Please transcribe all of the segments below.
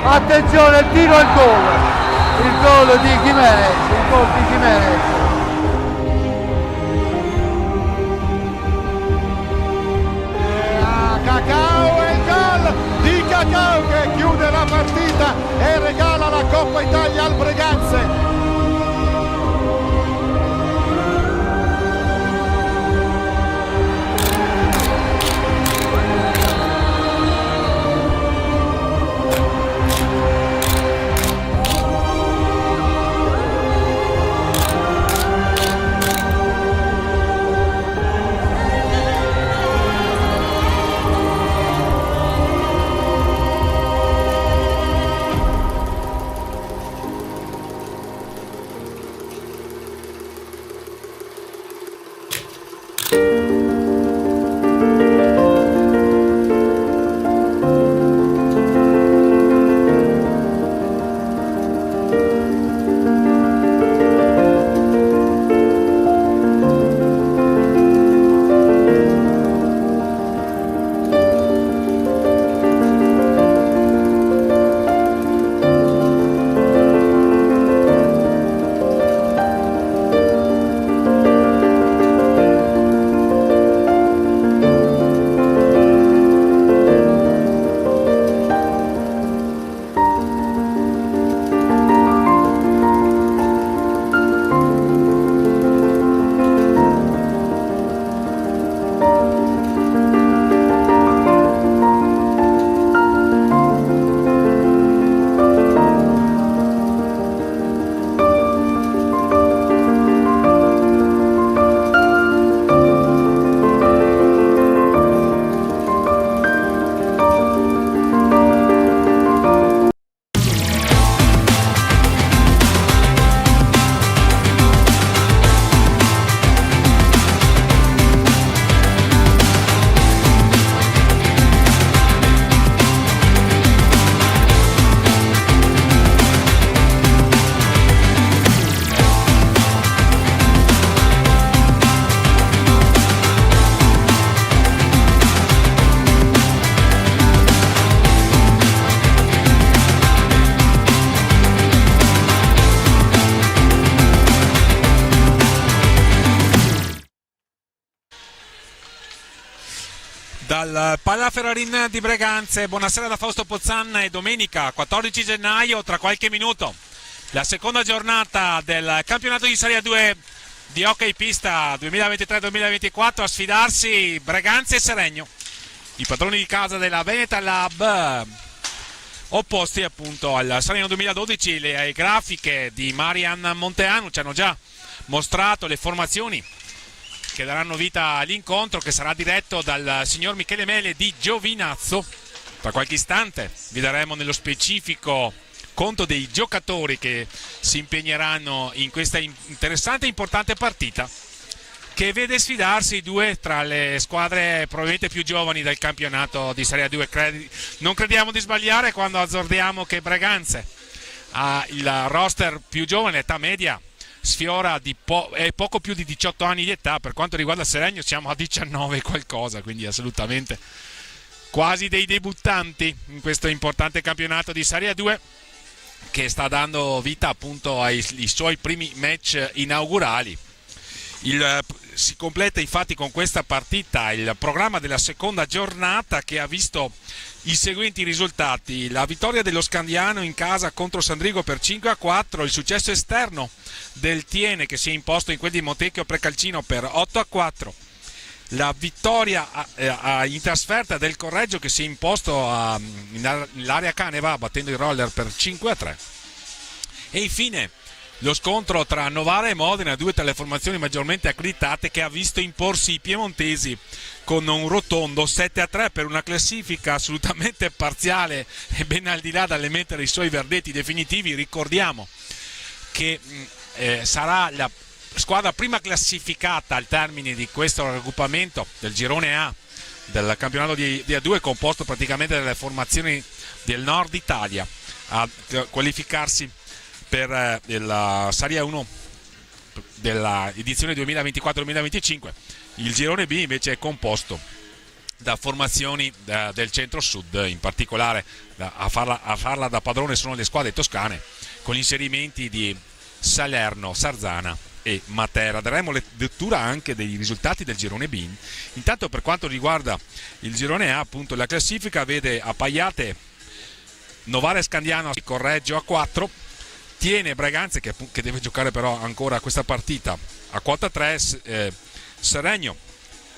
Attenzione, il tiro al gol, il gol di Jimenez, il gol di Jimenez. Cacao e il gol di Cacao che chiude la partita e regala la Coppa Italia al Breganze. Dal Palaferrarin di Breganze, buonasera da Fausto Pozzanna. È domenica 14 gennaio, tra qualche minuto la seconda giornata del campionato di Serie 2 di hockey pista 2023-2024, a sfidarsi Breganze e Seregno, i padroni di casa della Veneta Lab, opposti appunto al Seregno 2012. Le grafiche di Marian Monteanu ci hanno già mostrato le formazioni che daranno vita all'incontro, che sarà diretto dal signor Michele Mele di Giovinazzo. Tra qualche istante vi daremo nello specifico conto dei giocatori che si impegneranno in questa interessante e importante partita, che vede sfidarsi due tra le squadre probabilmente più giovani del campionato di Serie 2. Non crediamo di sbagliare quando azzardiamo che Breganze ha il roster più giovane, età media sfiora è poco più di 18 anni di età. Per quanto riguarda Seregno siamo a 19 qualcosa, quindi assolutamente quasi dei debuttanti in questo importante campionato di Serie 2, che sta dando vita appunto ai suoi primi match inaugurali. Si completa infatti con questa partita il programma della seconda giornata, che ha visto i seguenti risultati: la vittoria dello Scandiano in casa contro Sandrigo per 5-4, il successo esterno del Tiene che si è imposto in quel di Montecchio Precalcino per 8-4, la vittoria in trasferta del Correggio che si è imposto nell'area Caneva battendo il Roller per 5-3, e infine lo scontro tra Novara e Modena, due tra le formazioni maggiormente accreditate, che ha visto imporsi i piemontesi con un rotondo 7-3 per una classifica assolutamente parziale e ben al di là dall'emettere i suoi verdetti definitivi. Ricordiamo che sarà la squadra prima classificata al termine di questo raggruppamento del girone A del campionato di A2, composto praticamente dalle formazioni del nord Italia, a qualificarsi per la Serie 1 della edizione 2024-2025. Il girone B invece è composto da formazioni del centro-sud, in particolare a farla da padrone sono le squadre toscane, con gli inserimenti di Salerno, Sarzana e Matera. Daremo lettura anche dei risultati del girone B. Intanto, per quanto riguarda il girone A, appunto, la classifica vede appaiate Novara e Scandiano, Correggio a 4, Tiene Breganze che deve giocare però ancora questa partita a quota 3, Seregno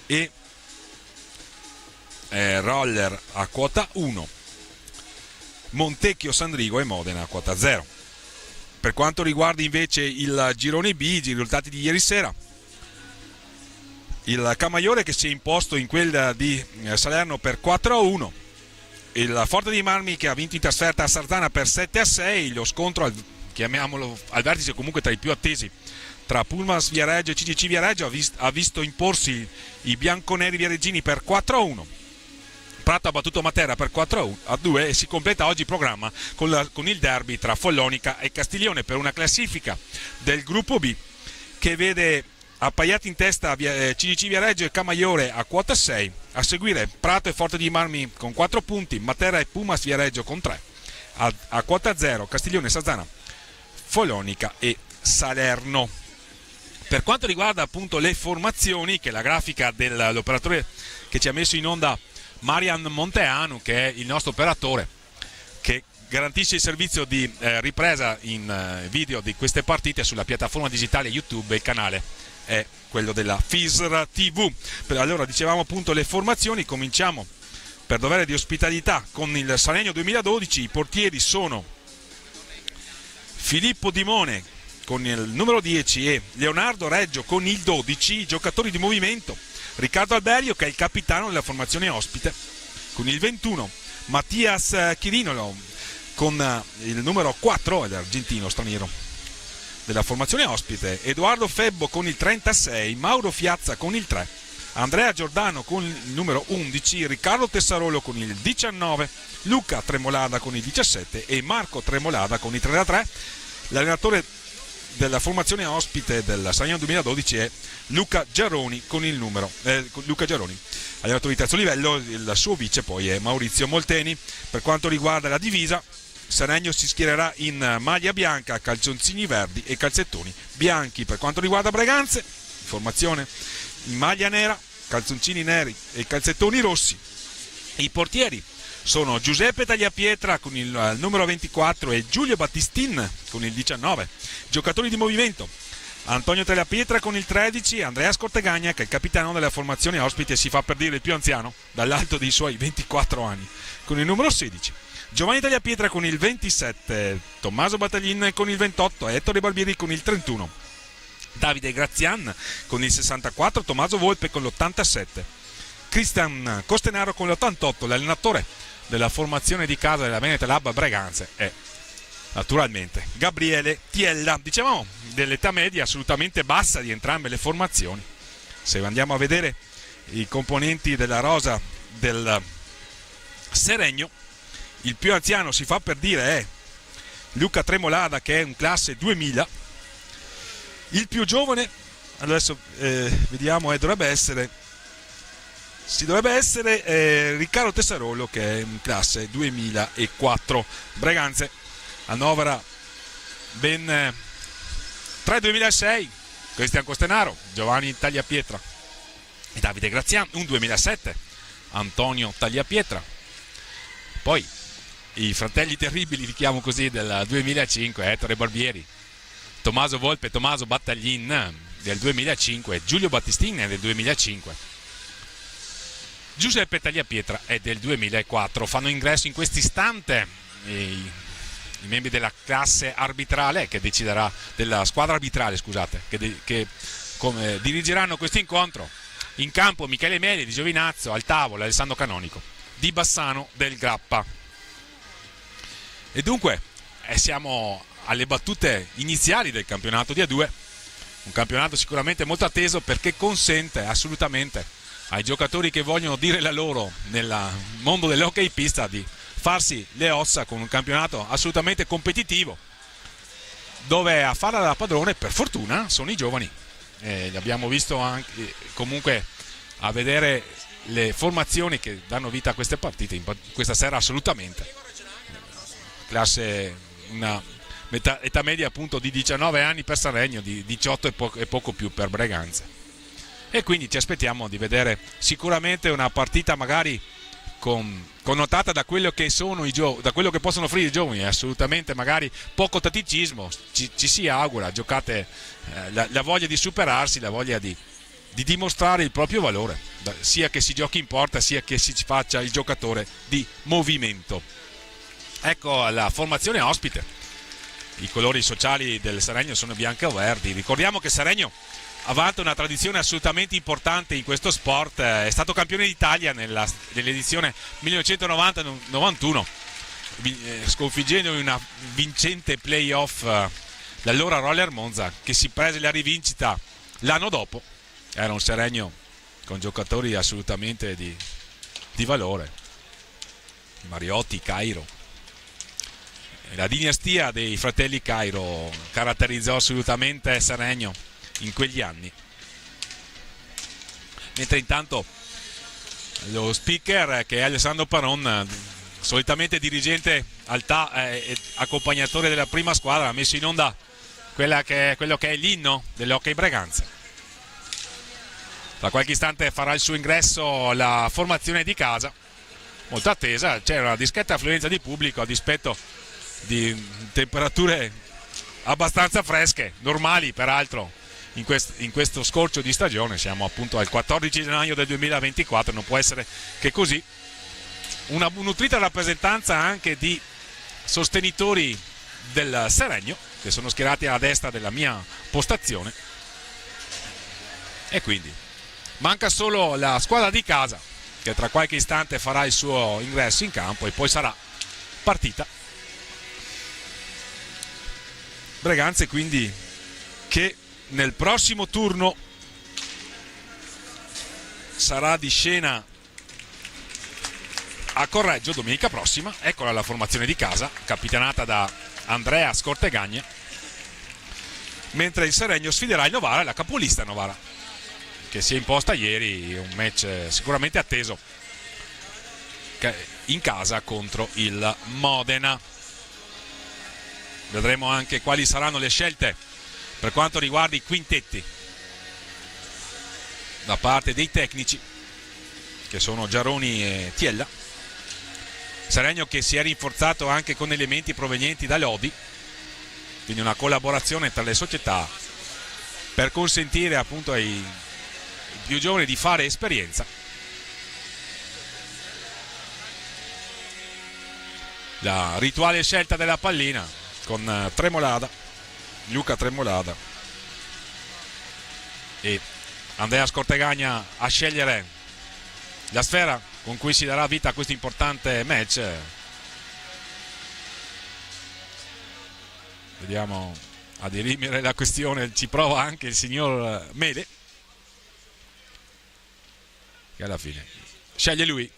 e Roller a quota 1, Montecchio, Sandrigo e Modena a quota 0. Per quanto riguarda invece il girone B, i risultati di ieri sera: il Camaiore che si è imposto in quella di Salerno per 4-1, il Forte dei Marmi che ha vinto in trasferta a Sarzana per 7-6, lo scontro chiamiamolo al vertice comunque tra i più attesi tra Pullmans Viareggio e CGC Viareggio ha visto imporsi i bianconeri viareggini per 4-1. Prato ha battuto Matera per 4-2 e si completa oggi il programma con il derby tra Follonica e Castiglione per una classifica del gruppo B che vede appaiati in testa CGC Viareggio e Camaiore a quota 6, a seguire Prato e Forte dei Marmi con 4 punti, Matera e Pumas Viareggio con 3, a quota 0 Castiglione, Sarzana, Follonica e Salerno. Per quanto riguarda appunto le formazioni, che è la grafica dell'operatore che ci ha messo in onda Marian Monteanu, che è il nostro operatore che garantisce il servizio di ripresa in video di queste partite sulla piattaforma digitale YouTube, e il canale è quello della FISR TV. Allora, dicevamo appunto le formazioni. Cominciamo per dovere di ospitalità con il Salegno 2012. I portieri sono Filippo Dimone con il numero 10 e Leonardo Reggio con il 12, giocatori di movimento. Riccardo Alberio, che è il capitano della formazione ospite, con il 21, Mattias Chirinolo con il numero 4, l'argentino straniero della formazione ospite, Edoardo Febbo con il 36, Mauro Fiazza con il 3, Andrea Giordano con il numero 11, Riccardo Tessarolo con il 19, Luca Tremolada con il 17 e Marco Tremolada con il 33. L'allenatore della formazione ospite del Salegno 2012 è Luca Giaroni con il numero Luca Giaroni, allenatore di terzo livello. Il suo vice poi è Maurizio Molteni. Per quanto riguarda la divisa, Salegno si schiererà in maglia bianca, calzoncini verdi e calzettoni bianchi. Per quanto riguarda Breganze, formazione in maglia nera, calzoncini neri e calzettoni rossi. I portieri sono Giuseppe Tagliapietra con il numero 24 e Giulio Battistin con il 19. Giocatori di movimento: Antonio Tagliapietra con il 13, Andrea Scortegagna, che è il capitano della formazione ospite e si fa per dire il più anziano dall'alto dei suoi 24 anni, con il numero 16. Giovanni Tagliapietra con il 27, Tommaso Battaglin con il 28 e Ettore Barbieri con il 31. Davide Grazian con il 64, Tommaso Volpe con l'87. Cristian Costenaro con l'88, l'allenatore della formazione di casa della Veneta Lab Breganze è naturalmente Gabriele Tiella. Dicevamo dell'età media assolutamente bassa di entrambe le formazioni. Se andiamo a vedere i componenti della rosa del Seregno, il più anziano, si fa per dire, è Luca Tremolada, che è un classe 2000. Il più giovane, adesso vediamo, dovrebbe essere Riccardo Tessarolo, che è un classe 2004. Breganze annovera ben 3 2006, Cristian Costenaro, Giovanni Tagliapietra e Davide Graziano. Un 2007, Antonio Tagliapietra. Poi i fratelli terribili, li chiamo così, del 2005, Ettore Barbieri, Tommaso Volpe, Tommaso Battaglin del 2005, Giulio Battistin del 2005, Giuseppe Tagliapietra è del 2004. Fanno ingresso in questo istante i membri della classe arbitrale che deciderà, della squadra arbitrale, scusate, che dirigeranno questo incontro. In campo Michele Meli di Giovinazzo, al tavolo Alessandro Canonico di Bassano del Grappa. E dunque siamo alle battute iniziali del campionato di A2, un campionato sicuramente molto atteso, perché consente assolutamente ai giocatori che vogliono dire la loro nel mondo dell'hockey pista di farsi le ossa con un campionato assolutamente competitivo, dove a farla da padrone per fortuna sono i giovani. Abbiamo visto anche comunque a vedere le formazioni che danno vita a queste partite questa sera, assolutamente classe, una età media appunto di 19 anni per Saregno, di 18 e poco più per Breganze, e quindi ci aspettiamo di vedere sicuramente una partita magari connotata da quello che sono da quello che possono offrire i giovani, assolutamente magari poco tatticismo, ci si augura, giocate la voglia di superarsi, la voglia di dimostrare il proprio valore, sia che si giochi in porta sia che si faccia il giocatore di movimento. Ecco la formazione ospite. I colori sociali del Saregno sono bianco e verdi. Ricordiamo che Saregno ha avanti una tradizione assolutamente importante in questo sport, è stato campione d'Italia nell'edizione 1990-91, sconfiggendo in una vincente playoff l'allora Roller Monza, che si prese la rivincita l'anno dopo. Era un Saregno con giocatori assolutamente di valore, Mariotti, Cairo. La dinastia dei fratelli Cairo caratterizzò assolutamente Saregno in quegli anni. Mentre intanto lo speaker, che è Alessandro Paron, solitamente dirigente e accompagnatore della prima squadra, ha messo in onda quello che è l'inno dell'hockey Breganze. Tra qualche istante farà il suo ingresso la formazione di casa, molto attesa. C'è una discreta affluenza di pubblico a dispetto di temperature abbastanza fresche, normali peraltro in questo scorcio di stagione. Siamo appunto al 14 gennaio del 2024, non può essere che così. Una nutrita rappresentanza anche di sostenitori del Saregno, che sono schierati alla destra della mia postazione, e quindi manca solo la squadra di casa, che tra qualche istante farà il suo ingresso in campo, e poi sarà partita. Breganze quindi che nel prossimo turno sarà di scena a Correggio domenica prossima. Eccola la formazione di casa, capitanata da Andrea Scortegagna, mentre il Saregno sfiderà il Novara, la capolista Novara, che si è imposta ieri un match sicuramente atteso in casa contro il Modena. Vedremo anche quali saranno le scelte per quanto riguarda i quintetti da parte dei tecnici, che sono Giaroni e Tiella. Saregno che si è rinforzato anche con elementi provenienti da Lodi, quindi una collaborazione tra le società per consentire appunto ai più giovani di fare esperienza. La rituale scelta della pallina con Tremolada, Luca Tremolada e Andrea Scortegagna a scegliere la sfera con cui si darà vita a questo importante match. Vediamo a dirimere la questione, ci prova anche il signor Mele, che alla fine sceglie lui.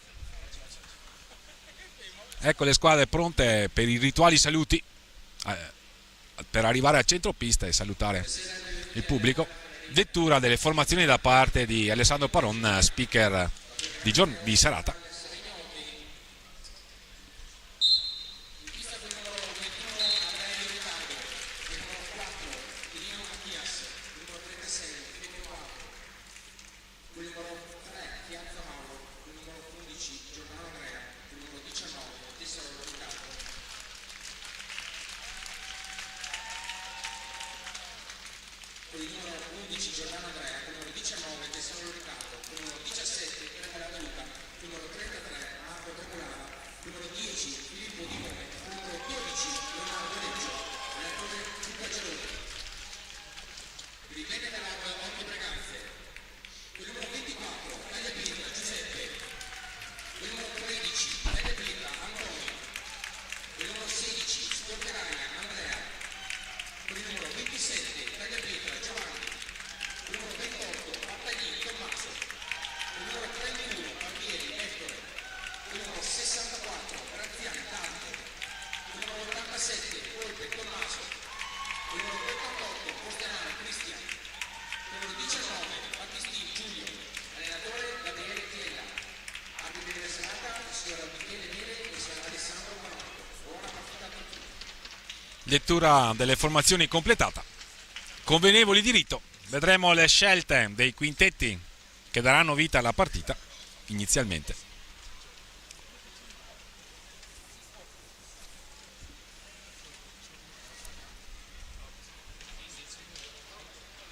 Ecco le squadre pronte per i rituali saluti per arrivare al centropista e salutare il pubblico. Lettura delle formazioni da parte di Alessandro Paron, speaker di serata. Lettura delle formazioni completata. Convenevoli di rito. Vedremo le scelte dei quintetti che daranno vita alla partita inizialmente.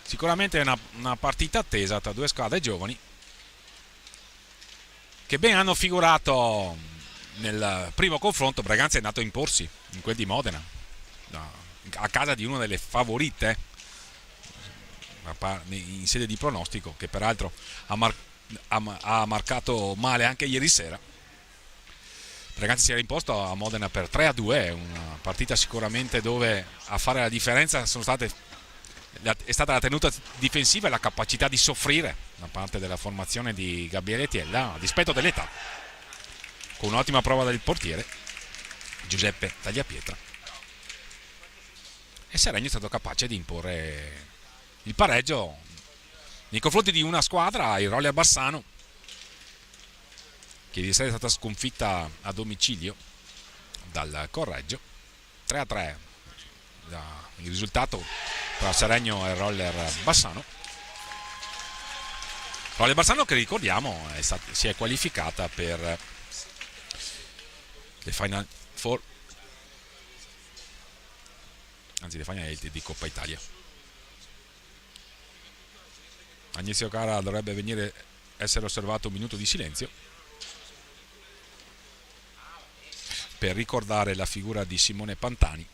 Sicuramente è una partita attesa tra due squadre giovani che ben hanno figurato nel primo confronto. Braganza è nato a imporsi in quel di Modena, a casa di una delle favorite in sede di pronostico, che peraltro ha marcato male anche ieri sera. Braganza si era imposto a Modena per 3-2, una partita sicuramente dove a fare la differenza è stata la tenuta difensiva e la capacità di soffrire da parte della formazione di Gabriele Tiella, a dispetto dell'età, con un'ottima prova del portiere Giuseppe Tagliapietra. E Seregno è stato capace di imporre il pareggio nei confronti di una squadra, il Roller Bassano, che ieri sera è stata sconfitta a domicilio dal Correggio 3-3 il risultato tra Seregno e Roller Bassano. Roller Bassano, che ricordiamo si è qualificata per le Final Four, anzi le Final 8 di Coppa Italia. Agnese Cara dovrebbe essere osservato un minuto di silenzio per ricordare la figura di Simone Pantani,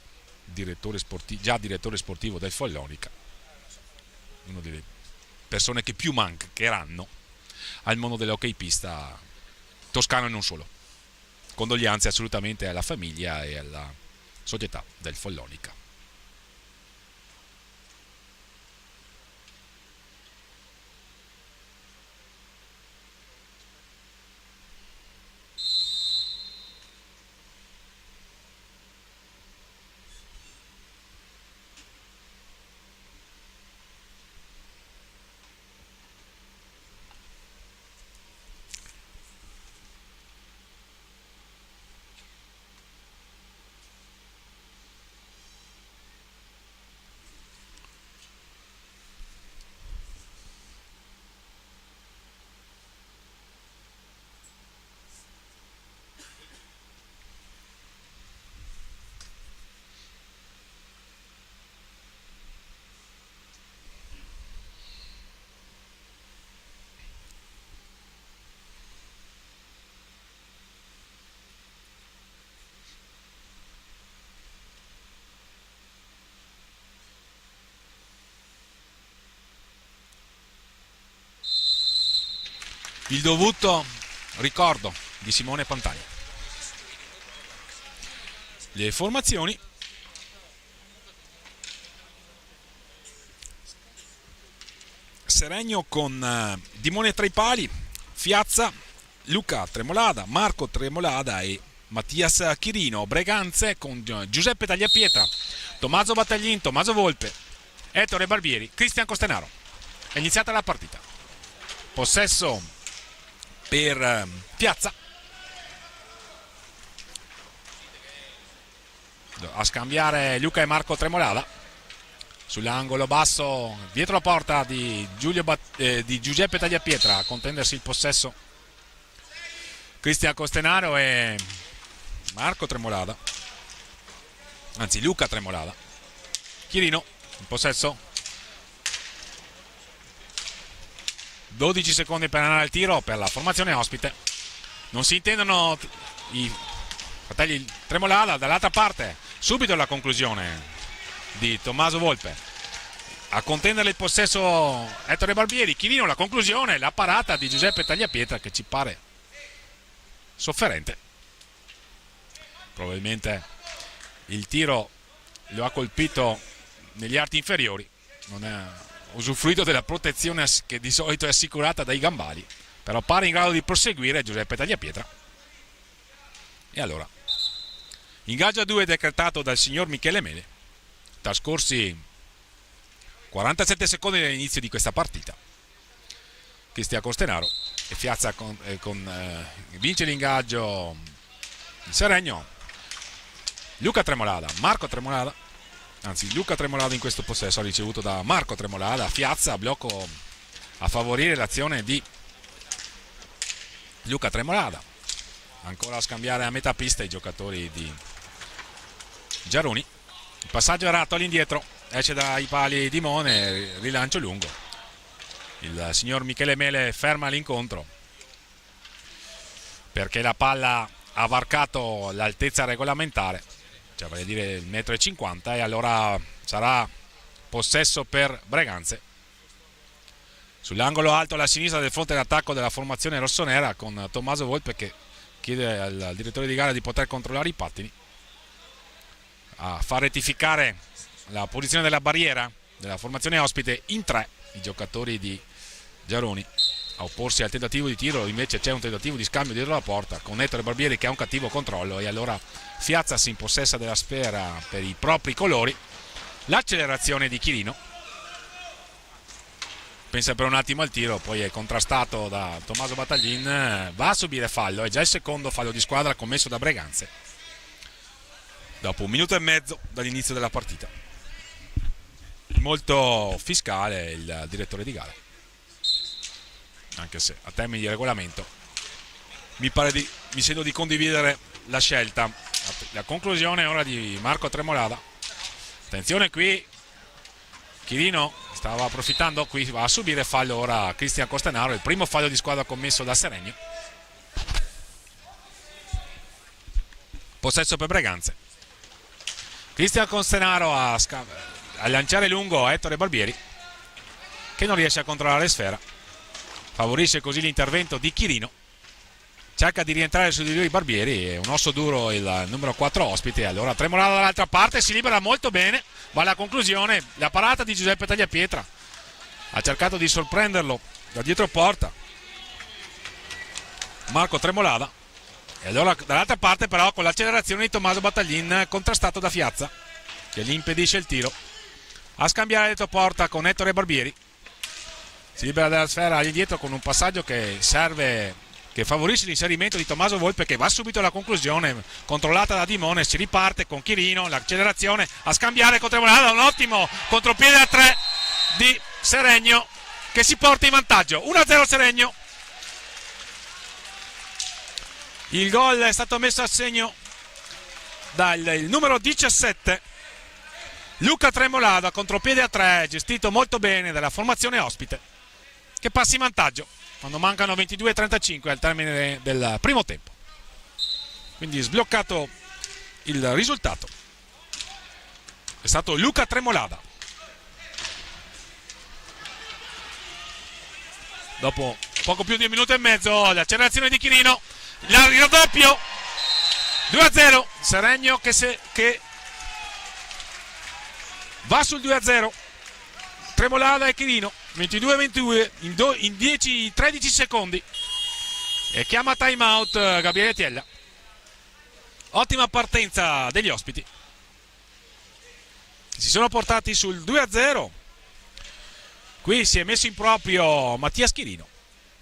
già direttore sportivo del Follonica, una delle persone che più mancheranno al mondo dell'hockey pista toscano e non solo. Condoglianze assolutamente alla famiglia e alla società del Follonica. Il dovuto ricordo di Simone Pantani. Le formazioni: Seregno con Dimone tra i pali, Fiazza, Luca Tremolada, Marco Tremolada e Mattias Chirino. Breganze con Giuseppe Tagliapietra, Tommaso Battaglin, Tommaso Volpe, Ettore Barbieri, Cristian Costenaro. È iniziata la partita. Possesso per Piazza. A scambiare Luca e Marco Tremolada. Sull'angolo basso, dietro la porta di Giuseppe Tagliapietra, a contendersi il possesso Cristian Costenaro e Marco Tremolada. Anzi, Luca Tremolada. Chirino in possesso. 12 secondi per andare al tiro per la formazione ospite. Non si intendono i fratelli Tremolada. Dall'altra parte subito la conclusione di Tommaso Volpe. A contendere il possesso Ettore Barbieri. Chirino, la conclusione, la parata di Giuseppe Tagliapietra, che ci pare sofferente. Probabilmente il tiro lo ha colpito negli arti inferiori, non è usufruito della protezione che di solito è assicurata dai gambali, però pare in grado di proseguire Giuseppe Tagliapietra. E allora, ingaggio a 2 decretato dal signor Michele Mele, trascorsi 47 secondi dall'inizio di questa partita. Cristian Costenaro e Piazza vince l'ingaggio in Seregno. Luca Tremolada, Marco Tremolada, anzi Luca Tremolada in questo possesso ha ricevuto da Marco Tremolada. Piazza, blocco a favorire l'azione di Luca Tremolada. Ancora a scambiare a metà pista i giocatori di Giaroni. Il passaggio errato all'indietro, esce dai pali di Mone, rilancio lungo. Il signor Michele Mele ferma l'incontro perché la palla ha varcato l'altezza regolamentare, cioè vale dire il 1,50 m, e allora sarà possesso per Breganze. Sull'angolo alto alla sinistra del fronte d'attacco della formazione rossonera, con Tommaso Volpe che chiede al direttore di gara di poter controllare i pattini, a far rettificare la posizione della barriera della formazione ospite in 3 i giocatori di Giaroni, a opporsi al tentativo di tiro. Invece c'è un tentativo di scambio dietro la porta con Ettore Barbieri che ha un cattivo controllo, e allora Piazza si impossessa della sfera per i propri colori. L'accelerazione di Chirino, pensa per un attimo al tiro, poi è contrastato da Tommaso Battaglin, va a subire fallo, è già il secondo fallo di squadra commesso da Breganze dopo 1 minuto e mezzo dall'inizio della partita. Molto fiscale il direttore di gara, anche se a termini di regolamento mi sento di condividere la scelta. La conclusione ora di Marco Tremolada. Attenzione qui, Chirino stava approfittando, qui va a subire fallo ora Cristian Costenaro, il primo fallo di squadra commesso da Seregno. Possesso per Breganze. Cristian Costenaro a lanciare lungo a Ettore Barbieri, che non riesce a controllare sfera. Favorisce così l'intervento di Chirino. Cerca di rientrare su di lui Barbieri, è un osso duro il numero 4 ospite. Allora Tremolada dall'altra parte si libera molto bene, va alla conclusione, la parata di Giuseppe Tagliapietra. Ha cercato di sorprenderlo da dietro porta Marco Tremolada, e allora dall'altra parte però con l'accelerazione di Tommaso Battaglin, contrastato da Piazza, che gli impedisce il tiro. A scambiare dietro porta con Ettore Barbieri, si libera dalla sfera all'indietro con un passaggio che serve, che favorisce l'inserimento di Tommaso Volpe, che va subito alla conclusione, controllata da Dimone. Si riparte con Chirino, l'accelerazione a scambiare con Tremolada, un ottimo contropiede a 3 di Seregno che si porta in vantaggio. 1-0 Seregno. Il gol è stato messo a segno dal numero 17 Luca Tremolada, contropiede a 3, gestito molto bene dalla formazione ospite, che passa in vantaggio quando mancano 22:35 al termine del primo tempo. Quindi sbloccato il risultato, è stato Luca Tremolada. Dopo poco più di 1 minuto e mezzo, l'accelerazione di Chirino, il raddoppio, 2-0 Seregno che va sul 2-0. Tremolada e Chirino, 22-22 in 10-13 secondi, e chiama time out Gabriele Tiella. Ottima partenza degli ospiti. si sono portati sul 2-0. Qui si è messo in proprio Mattia Chirino,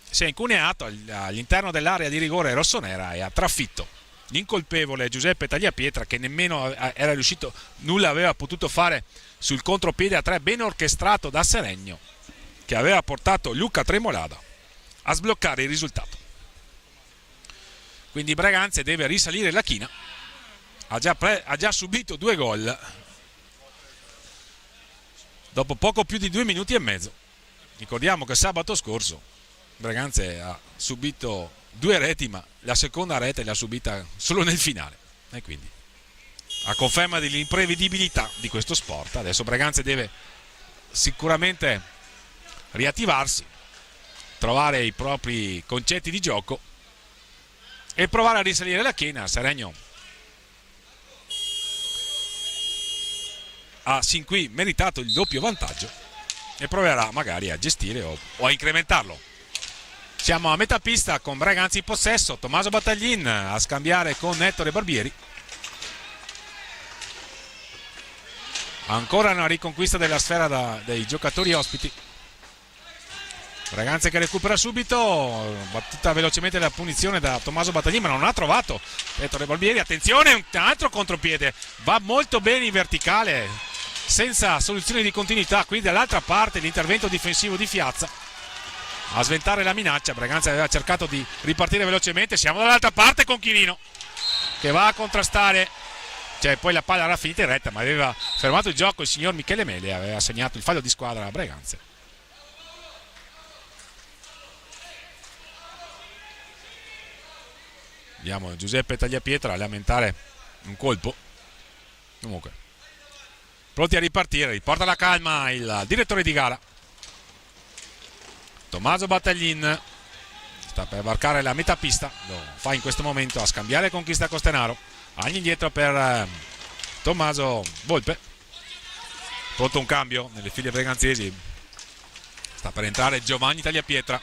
si è incuneato all'interno dell'area di rigore rossonera e ha trafitto l'incolpevole Giuseppe Tagliapietra, che nemmeno era riuscito, nulla aveva potuto fare sul contropiede a 3 ben orchestrato da Seregno, che aveva portato Luca Tremolada a sbloccare il risultato. Quindi Braganza deve risalire la china, ha già subito 2 gol dopo poco più di 2 minuti e mezzo. Ricordiamo che sabato scorso Braganza ha subito 2 reti, ma la seconda rete l'ha subita solo nel finale, e quindi a conferma dell'imprevedibilità di questo sport adesso Braganza deve sicuramente riattivarsi, trovare i propri concetti di gioco e provare a risalire la china. Seregno ha sin qui meritato il doppio vantaggio e proverà magari a gestire o a incrementarlo. Siamo a metà pista con Braganza in possesso, Tommaso Battaglin a scambiare con Ettore Barbieri. Ancora una riconquista della sfera dei giocatori ospiti. Braganza che recupera subito, battuta velocemente la punizione da Tommaso Battaglin, ma non ha trovato Ettore Barbieri. Attenzione, un altro contropiede, va molto bene in verticale, senza soluzione di continuità. Qui dall'altra parte l'intervento difensivo di Fiazza a sventare la minaccia. Braganza aveva cercato di ripartire velocemente, siamo dall'altra parte con Chirino che va a contrastare, cioè poi la palla era finita in retta, ma aveva fermato il gioco il signor Michele Mele, aveva segnato il fallo di squadra a Braganza. Vediamo Giuseppe Tagliapietra a lamentare un colpo. Comunque pronti a ripartire, riporta la calma il direttore di gara Tommaso Battaglin, sta per varcare la metà pista, lo fa in questo momento a scambiare con Cristian Costenaro, all'indietro per Tommaso Volpe, pronto un cambio nelle file breganzesi, sta per entrare Giovanni Tagliapietra,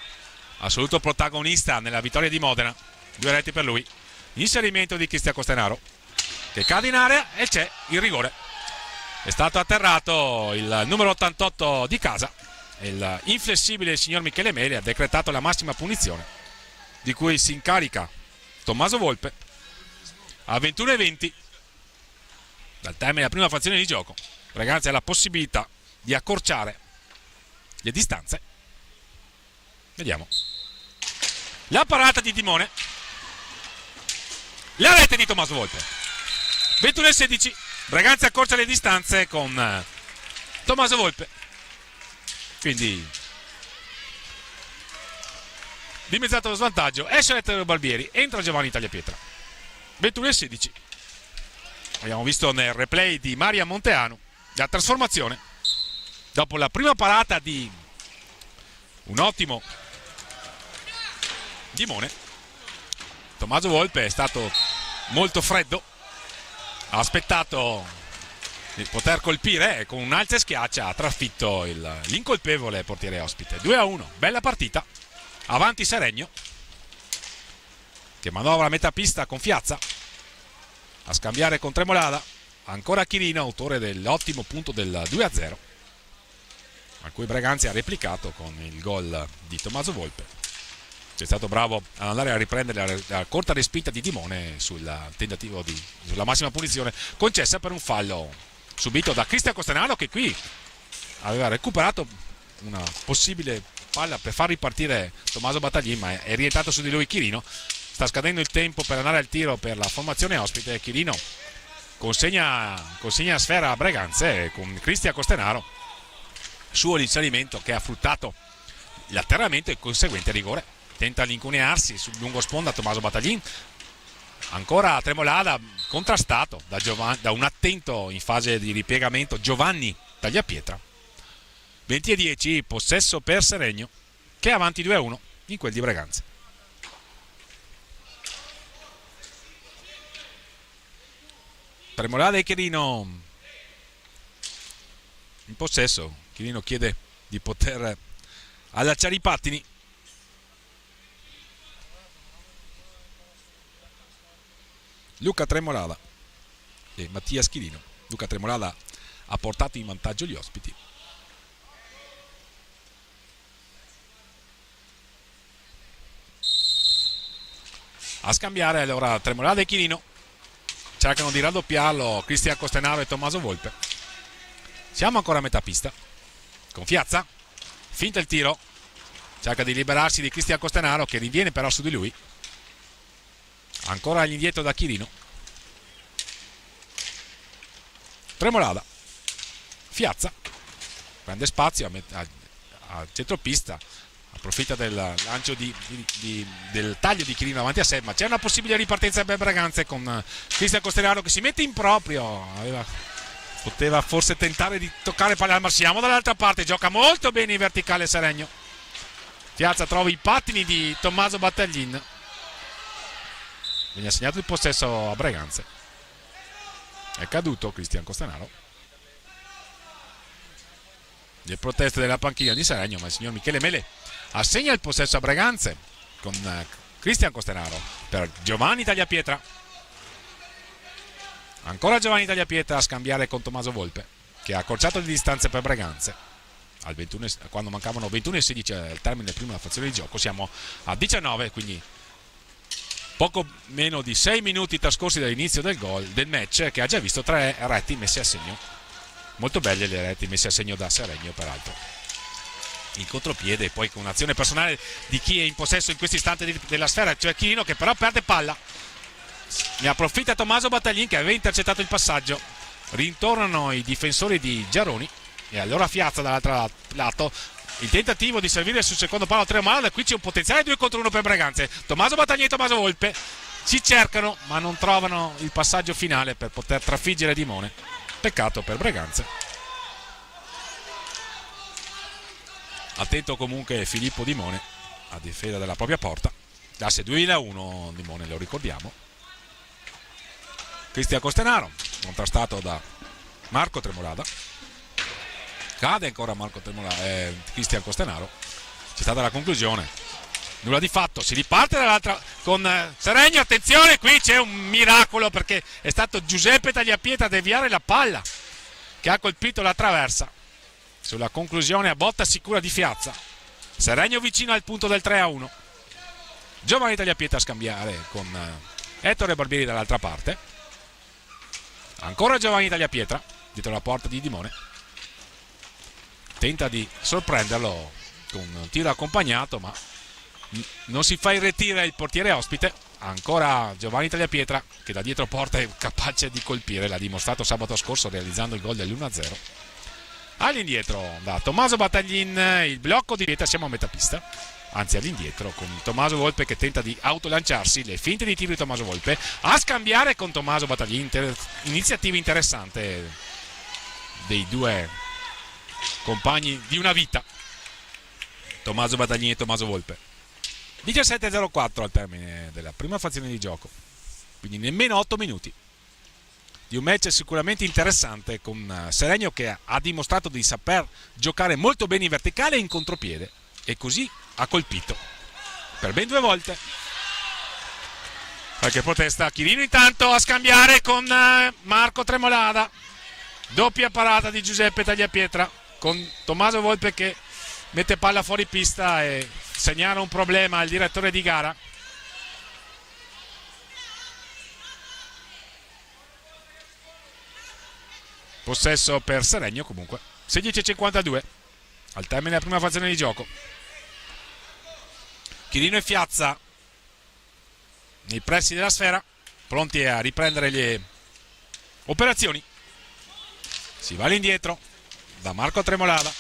assoluto protagonista nella vittoria di Modena, 2 reti per lui, inserimento di Cristian Costenaro che cade in area e c'è il rigore, è stato atterrato il numero 88 di casa. Il inflessibile signor Michele Mele ha decretato la massima punizione, di cui si incarica Tommaso Volpe a 21:20 dal termine della prima frazione di gioco. Braganza ha la possibilità di accorciare le distanze. Vediamo la parata di Dimone, la rete di Tommaso Volpe. 21:16, Braganza accorcia le distanze con Tommaso Volpe. Quindi dimezzato lo svantaggio, esce Ettore Barbieri, entra Giovanni Tagliapietra. 21:16. Abbiamo visto nel replay di Maria Monteanu la trasformazione dopo la prima parata di un ottimo Dimone. Tommaso Volpe è stato molto freddo, ha aspettato di poter colpire e con un alza e schiaccia ha trafitto l'incolpevole portiere ospite. 2-1, bella partita, avanti Seregno che manovra a metà pista con Fiazza a scambiare con Tremolada, ancora Chirino, autore dell'ottimo punto del 2-0 a cui Braganza ha replicato con il gol di Tommaso Volpe. C'è stato bravo ad andare a riprendere la corta respinta di Dimone sul tentativo sulla massima punizione concessa per un fallo subito da Cristian Costenaro, che qui aveva recuperato una possibile palla per far ripartire Tommaso Battaglin, ma è rientrato su di lui Chirino. Sta scadendo il tempo per andare al tiro per la formazione ospite. Chirino consegna sfera a Braganza e con Cristian Costenaro suo l'inserimento che ha fruttato l'atterramento e conseguente rigore. Tenta di incunearsi sul lungo sponda Tommaso Battaglin, ancora Tremolada contrastato da un attento in fase di ripiegamento Giovanni Tagliapietra. 20:10, possesso per Seregno che è avanti 2-1 in quel di Braganza. Tremolada e Chirino in possesso. Chirino chiede di poter allacciare i pattini. Luca Tremolada e Mattia Chirino. Luca Tremolada ha portato in vantaggio gli ospiti. A scambiare allora Tremolada e Chirino, cercano di raddoppiarlo Cristian Costenaro e Tommaso Volpe. Siamo ancora a metà pista con Fiazza, finta il tiro, cerca di liberarsi di Cristian Costenaro che rinviene però su di lui, ancora all'indietro da Chirino. Tremolada, Fiazza prende spazio a centropista, approfitta del lancio del taglio di Chirino avanti a sé, ma c'è una possibile ripartenza per Braganza con Cristian Costenaro che si mette in proprio, poteva forse tentare di toccare palla, ma siamo dall'altra parte, gioca molto bene in verticale Seregno. Fiazza trova i pattini di Tommaso Battaglin, viene assegnato il possesso a Braganza, è caduto Cristian Costenaro. Le proteste della panchina di Seregno, ma il signor Michele Mele assegna il possesso a Braganza con Cristian Costenaro per Giovanni Tagliapietra. Ancora Giovanni Tagliapietra a scambiare con Tommaso Volpe che ha accorciato le distanze per Braganza al 21, quando mancavano 21:16 al termine della prima frazione di gioco. Siamo a 19, quindi poco meno di 6 minuti trascorsi dall'inizio del match, che ha già visto 3 reti messi a segno. Molto belle le reti messe a segno da Seregno, peraltro. Il contropiede e poi con un'azione personale di chi è in possesso in questo istante della sfera, cioè Chirino, che però perde palla. Ne approfitta Tommaso Battaglin che aveva intercettato il passaggio. Rintornano i difensori di Giaroni e allora Fiazza dall'altro lato. Il tentativo di servire sul secondo palo a Tremolada, qui c'è un potenziale 2 contro 1 per Braganza. Tommaso Battaglin e Tommaso Volpe si cercano ma non trovano il passaggio finale per poter trafiggere Dimone. Peccato per Braganza. Attento comunque Filippo Dimone a difesa della propria porta. Classe 2001 Dimone, lo ricordiamo. Cristian Costenaro contrastato da Marco Tremolada. Cade ancora Marco Tremolada, Cristian Costenaro. C'è stata la conclusione, nulla di fatto. Si riparte dall'altra con Seregno. Attenzione, qui c'è un miracolo perché è stato Giuseppe Tagliapietra a deviare la palla che ha colpito la traversa. Sulla conclusione a botta sicura di Fiazza. Seregno vicino al punto del 3-1. Giovanni Tagliapietra a scambiare con Ettore Barbieri dall'altra parte. Ancora Giovanni Tagliapietra dietro la porta di Dimone. Tenta di sorprenderlo con un tiro accompagnato, ma non si fa irretire il portiere ospite. Ancora Giovanni Tagliapietra che da dietro porta è capace di colpire, l'ha dimostrato sabato scorso realizzando il gol dell'1-0. All'indietro da Tommaso Battaglin il blocco di Pietra. Siamo a metà pista, anzi all'indietro, con Tommaso Volpe che tenta di autolanciarsi, le finte di tiro di Tommaso Volpe a scambiare con Tommaso Battaglin. Iniziativa interessante dei due compagni di una vita, Tommaso Battaglin e Tommaso Volpe. 17:04 al termine della prima frazione di gioco, quindi nemmeno 8 minuti di un match sicuramente interessante, con Seregno che ha dimostrato di saper giocare molto bene in verticale e in contropiede, e così ha colpito per ben 2 volte. Qualche protesta. Chirino intanto a scambiare con Marco Tremolada, doppia parata di Giuseppe Tagliapietra con Tommaso Volpe che mette palla fuori pista e segnala un problema al direttore di gara. Possesso per Seregno comunque. 16:52 al termine della prima frazione di gioco. Chirino e Fiazza nei pressi della sfera, pronti a riprendere le operazioni. Si va all'indietro da Marco Tremolada.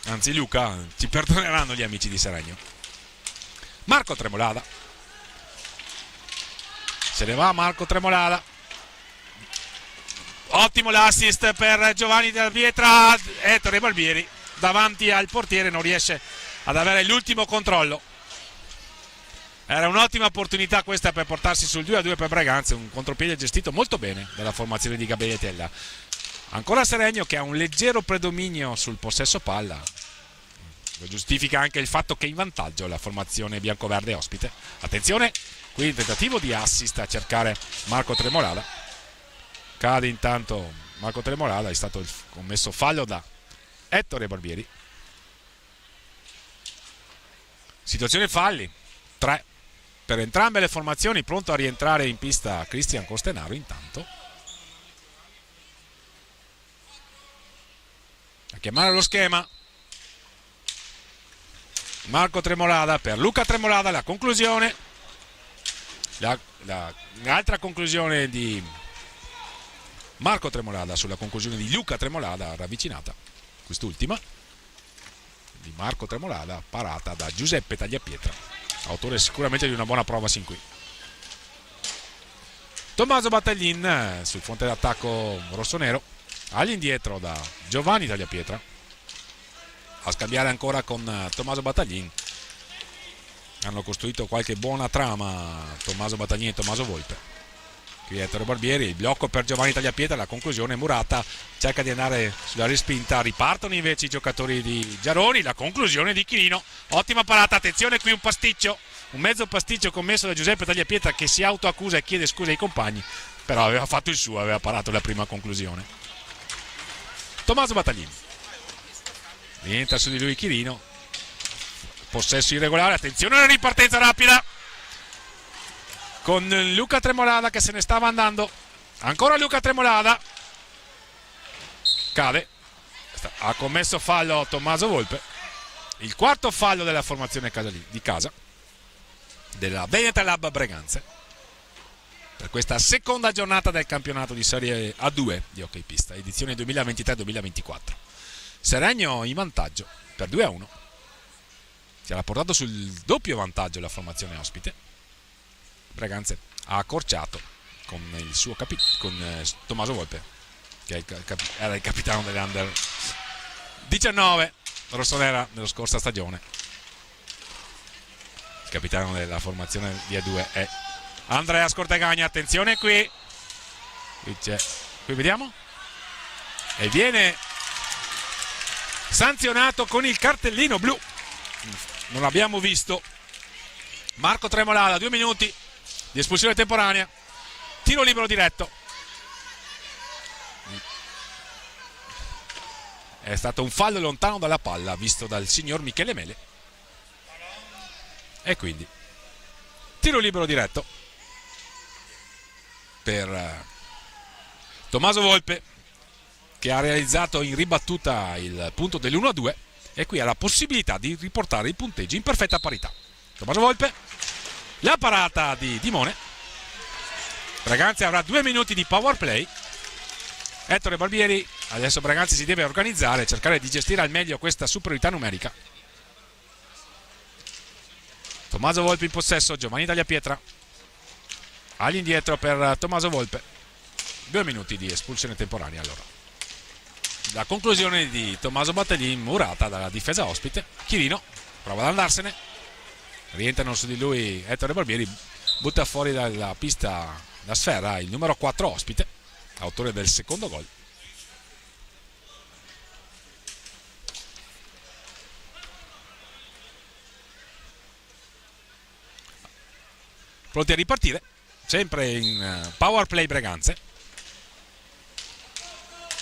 Anzi Luca, ci perdoneranno gli amici di Seregno. Marco Tremolada. Se ne va Marco Tremolada. Ottimo l'assist per Giovanni Della Pietra. Ettore Barbieri davanti al portiere non riesce ad avere l'ultimo controllo. Era un'ottima opportunità questa per portarsi sul 2-2 per Braganza, un contropiede gestito molto bene dalla formazione di Gabriele Tella. Ancora Seregno che ha un leggero predominio sul possesso palla. Lo giustifica anche il fatto che è in vantaggio la formazione biancoverde ospite. Attenzione, qui il tentativo di assist a cercare Marco Tremolada. Cade intanto Marco Tremolada, è stato commesso fallo da Ettore Barbieri. Situazione falli, 3 per entrambe le formazioni, pronto a rientrare in pista Cristian Costenaro intanto. A chiamare lo schema Marco Tremolada per Luca Tremolada, la conclusione, l'altra conclusione di Marco Tremolada sulla conclusione di Luca Tremolada, ravvicinata quest'ultima di Marco Tremolada, parata da Giuseppe Tagliapietra, autore sicuramente di una buona prova sin qui. Tommaso Battaglin sul fronte d'attacco rossonero, all'indietro da Giovanni Tagliapietra, a scambiare ancora con Tommaso Battaglin. Hanno costruito qualche buona trama Tommaso Battaglin e Tommaso Volpe. Qui Ettore Barbieri, il blocco per Giovanni Tagliapietra, la conclusione Murata cerca di andare sulla respinta, ripartono invece i giocatori di Giaroni, la conclusione di Chirino, ottima parata, attenzione qui un pasticcio, un mezzo pasticcio commesso da Giuseppe Tagliapietra che si autoaccusa e chiede scusa ai compagni, però aveva fatto il suo, aveva parato la prima conclusione. Tommaso Battaglin, rientra su di lui Chirino, possesso irregolare, attenzione alla ripartenza rapida con Luca Tremolada che se ne stava andando, ancora Luca Tremolada, cade, ha commesso fallo Tommaso Volpe, il quarto fallo della formazione di casa della Veneta Lab Breganze per questa seconda giornata del campionato di Serie A2 di hockey pista, edizione 2023-2024. Seregno in vantaggio per 2-1, si era portato sul doppio vantaggio la formazione ospite. Breganze ha accorciato con il suo con Tommaso Volpe, che era il capitano dell'Under 19 rossonera nella scorsa stagione. Il capitano della formazione di A2 è Andrea Scortegagna. Attenzione qui vediamo, e viene sanzionato con il cartellino blu, non l'abbiamo visto, Marco Tremolada, 2 minuti di espulsione temporanea, tiro libero diretto. È stato un fallo lontano dalla palla visto dal signor Michele Mele, e quindi tiro libero diretto per Tommaso Volpe, che ha realizzato in ribattuta il punto dell'1-2 e qui ha la possibilità di riportare i punteggi in perfetta parità. Tommaso Volpe, la parata di Dimone, Breganze avrà 2 minuti di power play. Ettore Barbieri, adesso Breganze si deve organizzare, cercare di gestire al meglio questa superiorità numerica. Tommaso Volpe in possesso, Giovanni Tagliapietra all'indietro per Tommaso Volpe, 2 minuti di espulsione temporanea. Allora la conclusione di Tommaso Battaglin, murata dalla difesa ospite. Chirino prova ad andarsene, rientrano su di lui Ettore Barbieri, butta fuori dalla pista la sfera il numero 4 ospite, autore del secondo gol. Pronti a ripartire, sempre in power play Breganze.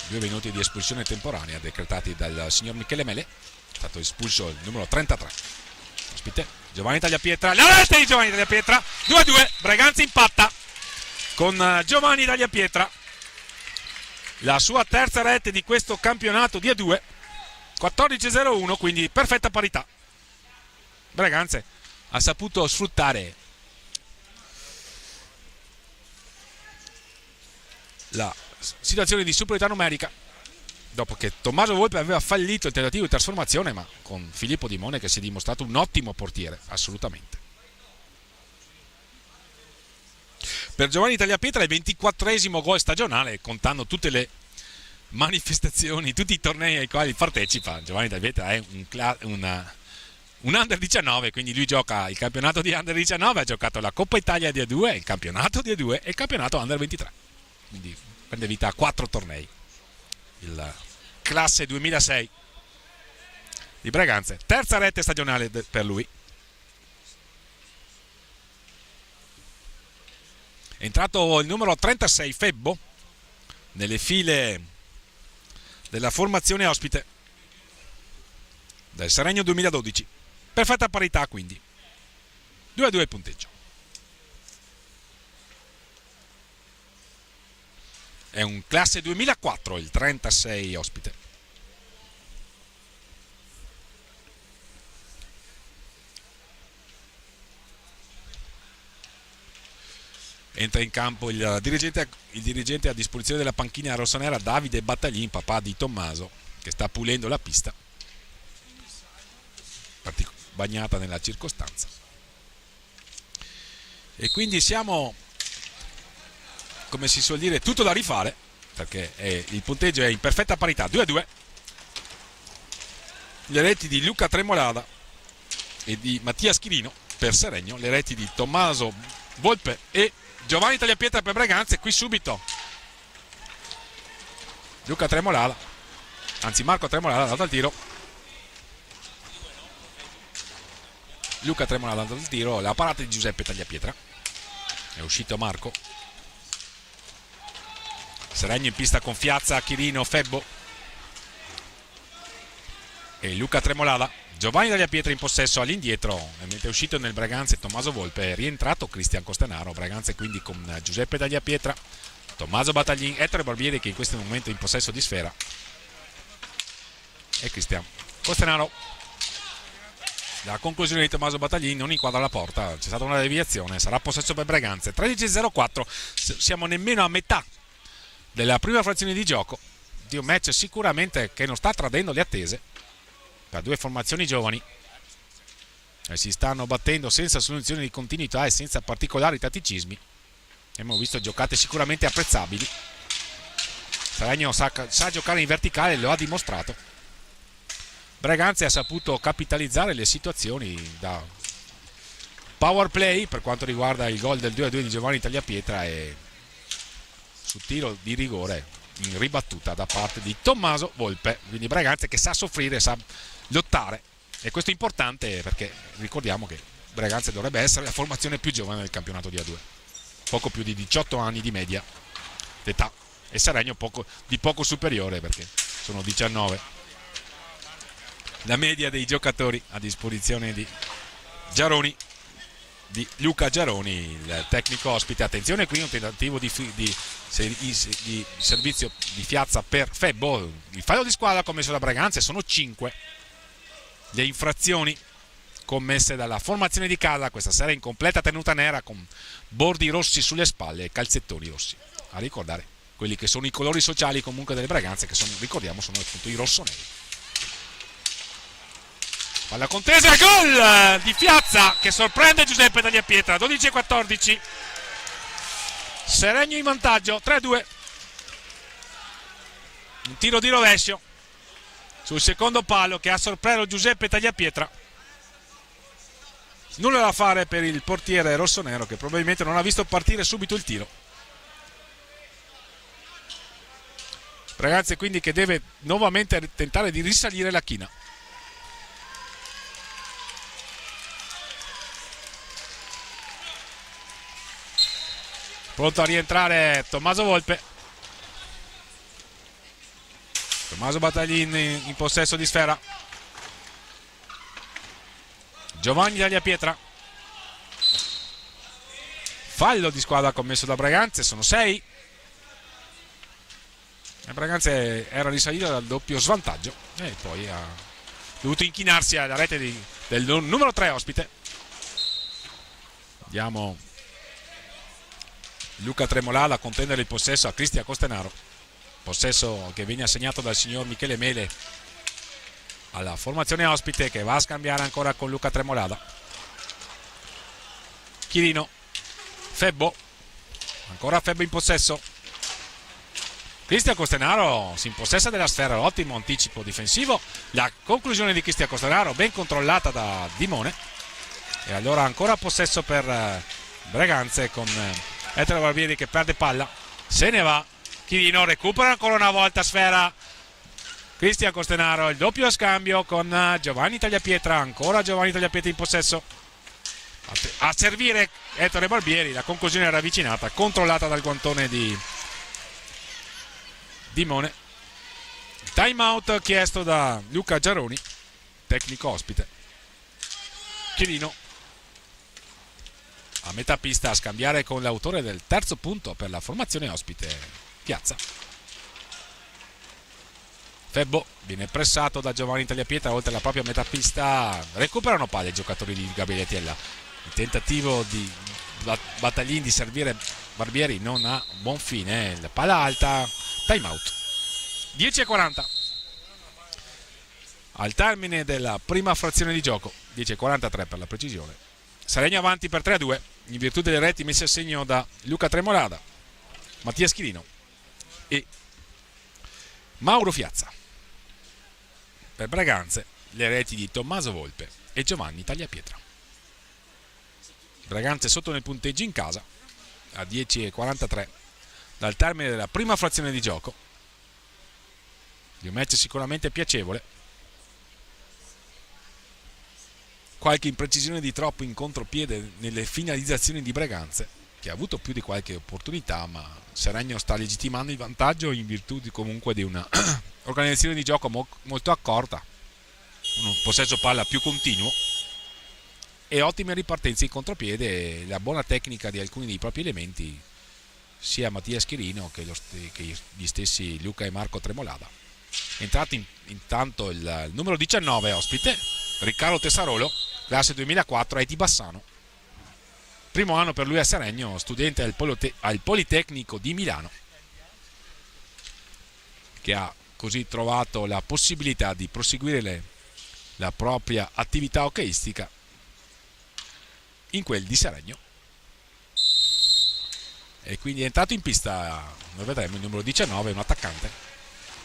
2 minuti di espulsione temporanea decretati dal signor Michele Mele. È stato espulso il numero 33 ospite Giovanni Tagliapietra, la rete di Giovanni Tagliapietra, 2-2, Breganze impatta con Giovanni Tagliapietra, la sua terza rete di questo campionato di A2, 14-0-1, quindi perfetta parità. Breganze ha saputo sfruttare la situazione di superiorità numerica dopo che Tommaso Volpe aveva fallito il tentativo di trasformazione, ma con Filippo Dimone che si è dimostrato un ottimo portiere, assolutamente. Per Giovanni Tagliapietra è il 24esimo gol stagionale, contando tutte le manifestazioni, tutti i tornei ai quali partecipa. Giovanni Tagliapietra è un Under 19, quindi lui gioca il campionato di Under 19, ha giocato la Coppa Italia di A2, il campionato di A2 e il campionato Under 23, quindi prende vita a 4 tornei. Il classe 2006 di Breganze, terza rete stagionale per lui. È entrato il numero 36 Febbo, nelle file della formazione ospite del Seregno 2012. Perfetta parità, quindi 2-2 il punteggio. È un classe 2004 il 36 ospite. Entra in campo il dirigente a disposizione della panchina rossonera, Davide Battaglin, papà di Tommaso, che sta pulendo la pista, bagnata nella circostanza. E quindi siamo, come si suol dire, tutto da rifare, perché il punteggio è in perfetta parità, 2-2. Le reti di Luca Tremolada e di Mattia Schirino per Seregno, le reti di Tommaso Volpe e Giovanni Tagliapietra per Braganza. E qui subito Luca Tremolada, anzi Marco Tremolada, ha dato al tiro. Luca Tremolada ha dato al tiro, la parata di Giuseppe Tagliapietra. È uscito Marco. Seregno in pista con Fiazza, Chirino, Febbo e Luca Tremolada. Giovanni Tagliapietra in possesso all'indietro, mentre è uscito nel Braganza Tommaso Volpe, è rientrato Cristian Costanaro. Braganza quindi con Giuseppe Tagliapietra, Tommaso Battaglin, Ettore Barbieri che in questo momento è in possesso di sfera e Cristian Costanaro. La conclusione di Tommaso Battaglin non inquadra la porta, c'è stata una deviazione, sarà possesso per Braganza. 13-04, siamo nemmeno a metà della prima frazione di gioco di un match sicuramente che non sta tradendo le attese per due formazioni giovani e si stanno battendo senza soluzione di continuità e senza particolari tatticismi. Abbiamo visto giocate sicuramente apprezzabili. Seregno sa giocare in verticale, lo ha dimostrato. Braganza ha saputo capitalizzare le situazioni da power play per quanto riguarda il gol del 2-2 di Giovanni Tagliapietra e sul tiro di rigore in ribattuta da parte di Tommaso Volpe. Quindi Braganza che sa soffrire, sa lottare, e questo è importante perché ricordiamo che Braganza dovrebbe essere la formazione più giovane del campionato di A2, poco più di 18 anni di media d'età, e Seregno di poco superiore perché sono 19 la media dei giocatori a disposizione di Giaroni, di Luca Giaroni, il tecnico ospite. Attenzione, qui un tentativo di servizio di Fiazza per Febbo. Il fallo di squadra commesso da Braganza, sono 5 le infrazioni commesse dalla formazione di casa questa sera in completa tenuta nera, con bordi rossi sulle spalle e calzettoni rossi, a ricordare quelli che sono i colori sociali comunque delle Braganze, che sono, ricordiamo, sono appunto i rossoneri. Palla contesa, gol di Fiazza che sorprende Giuseppe Tagliapietra. 12-14, Seregno in vantaggio, 3-2. Un tiro di rovescio sul secondo palo che ha sorpreso Giuseppe Tagliapietra. Nulla da fare per il portiere rossonero, che probabilmente non ha visto partire subito il tiro. Ragazzi, quindi, che deve nuovamente tentare di risalire la china. Pronto a rientrare Tommaso Volpe. Tommaso Battaglin in possesso di sfera. Giovanni Tagliapietra. Fallo di squadra commesso da Braganza, sono 6. E Braganza era risalito dal doppio svantaggio e poi ha dovuto inchinarsi alla rete del numero 3 ospite. Diamo Luca Tremolada a contendere il possesso a Cristian Costanaro, possesso che viene assegnato dal signor Michele Mele alla formazione ospite, che va a scambiare ancora con Luca Tremolada. Chirino, Febbo, ancora Febbo in possesso. Cristian Costanaro si impossessa della sfera, ottimo anticipo difensivo, la conclusione di Cristian Costanaro ben controllata da Dimone, e allora ancora possesso per Braganze con Ettore Barbieri che perde palla, se ne va. Chirino recupera ancora una volta sfera. Cristian Costanaro, il doppio scambio con Giovanni Tagliapietra, ancora Giovanni Tagliapietra in possesso. A servire Ettore Barbieri, la conclusione era avvicinata, controllata dal guantone di Dimone. Time out chiesto da Luca Giaroni, tecnico ospite. Chirino a metà pista a scambiare con l'autore del terzo punto per la formazione ospite, Piazza. Febbo viene pressato da Giovanni Tagliapietra oltre la propria metà pista, recuperano palla i giocatori di Gabriele Tiella. Il tentativo di Battaglin di servire Barbieri non ha buon fine, la palla alta, time out. 10:40 al termine della prima frazione di gioco, 10:43 per la precisione. Saregno avanti per 3-2 in virtù delle reti messe a segno da Luca Tremolada, Mattia Schirino e Mauro Fiazza. Per Braganze le reti di Tommaso Volpe e Giovanni Tagliapietra. Braganze sotto nel punteggio in casa a 10:43 dal termine della prima frazione di gioco. Di un match sicuramente piacevole. Qualche imprecisione di troppo in contropiede nelle finalizzazioni di Braganze, che ha avuto più di qualche opportunità, ma Seregno sta legittimando il vantaggio in virtù comunque di una organizzazione di gioco molto accorta, un possesso palla più continuo e ottime ripartenze in contropiede e la buona tecnica di alcuni dei propri elementi, sia Mattia Schirino che gli stessi Luca e Marco Tremolada. Entrato intanto il numero 19 ospite, Riccardo Tessarolo, classe 2004, Eti Bassano. Primo anno per lui a Seregno, studente al Politecnico di Milano, che ha così trovato la possibilità di proseguire la propria attività hockeyistica in quel di Seregno. E quindi è entrato in pista, noi vedremo, il numero 19, un attaccante.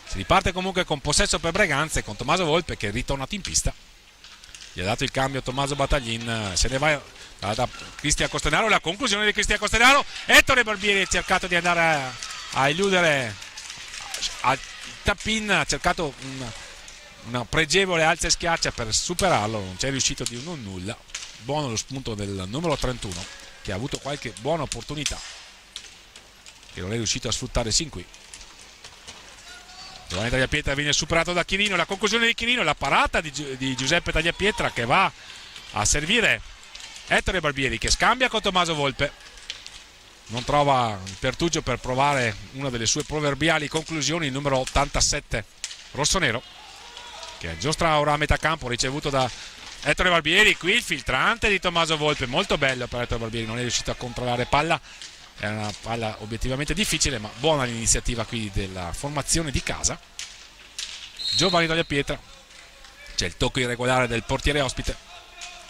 Si riparte comunque con possesso per Braganze, con Tommaso Volpe che è ritornato in pista. Gli ha dato il cambio Tommaso Battaglin, se ne va da Cristian Costenaro, la conclusione di Cristian Costenaro. Ettore Barbieri ha cercato di andare a eludere al tap-in, ha cercato una pregevole alza e schiaccia per superarlo, non c'è riuscito di un nulla. Buono lo spunto del numero 31 che ha avuto qualche buona opportunità che non è riuscito a sfruttare sin qui. Giovanni Tagliapietra viene superato da Chirino, la conclusione di Chirino, la parata di Giuseppe Tagliapietra che va a servire Ettore Barbieri che scambia con Tommaso Volpe, non trova il pertugio per provare una delle sue proverbiali conclusioni, il numero 87 rossonero che giostra ora a metà campo, ricevuto da Ettore Barbieri. Qui il filtrante di Tommaso Volpe, molto bello per Ettore Barbieri, non è riuscito a controllare palla. È una palla obiettivamente difficile, ma buona l'iniziativa qui della formazione di casa. Giovanni Tagliapietra, c'è il tocco irregolare del portiere ospite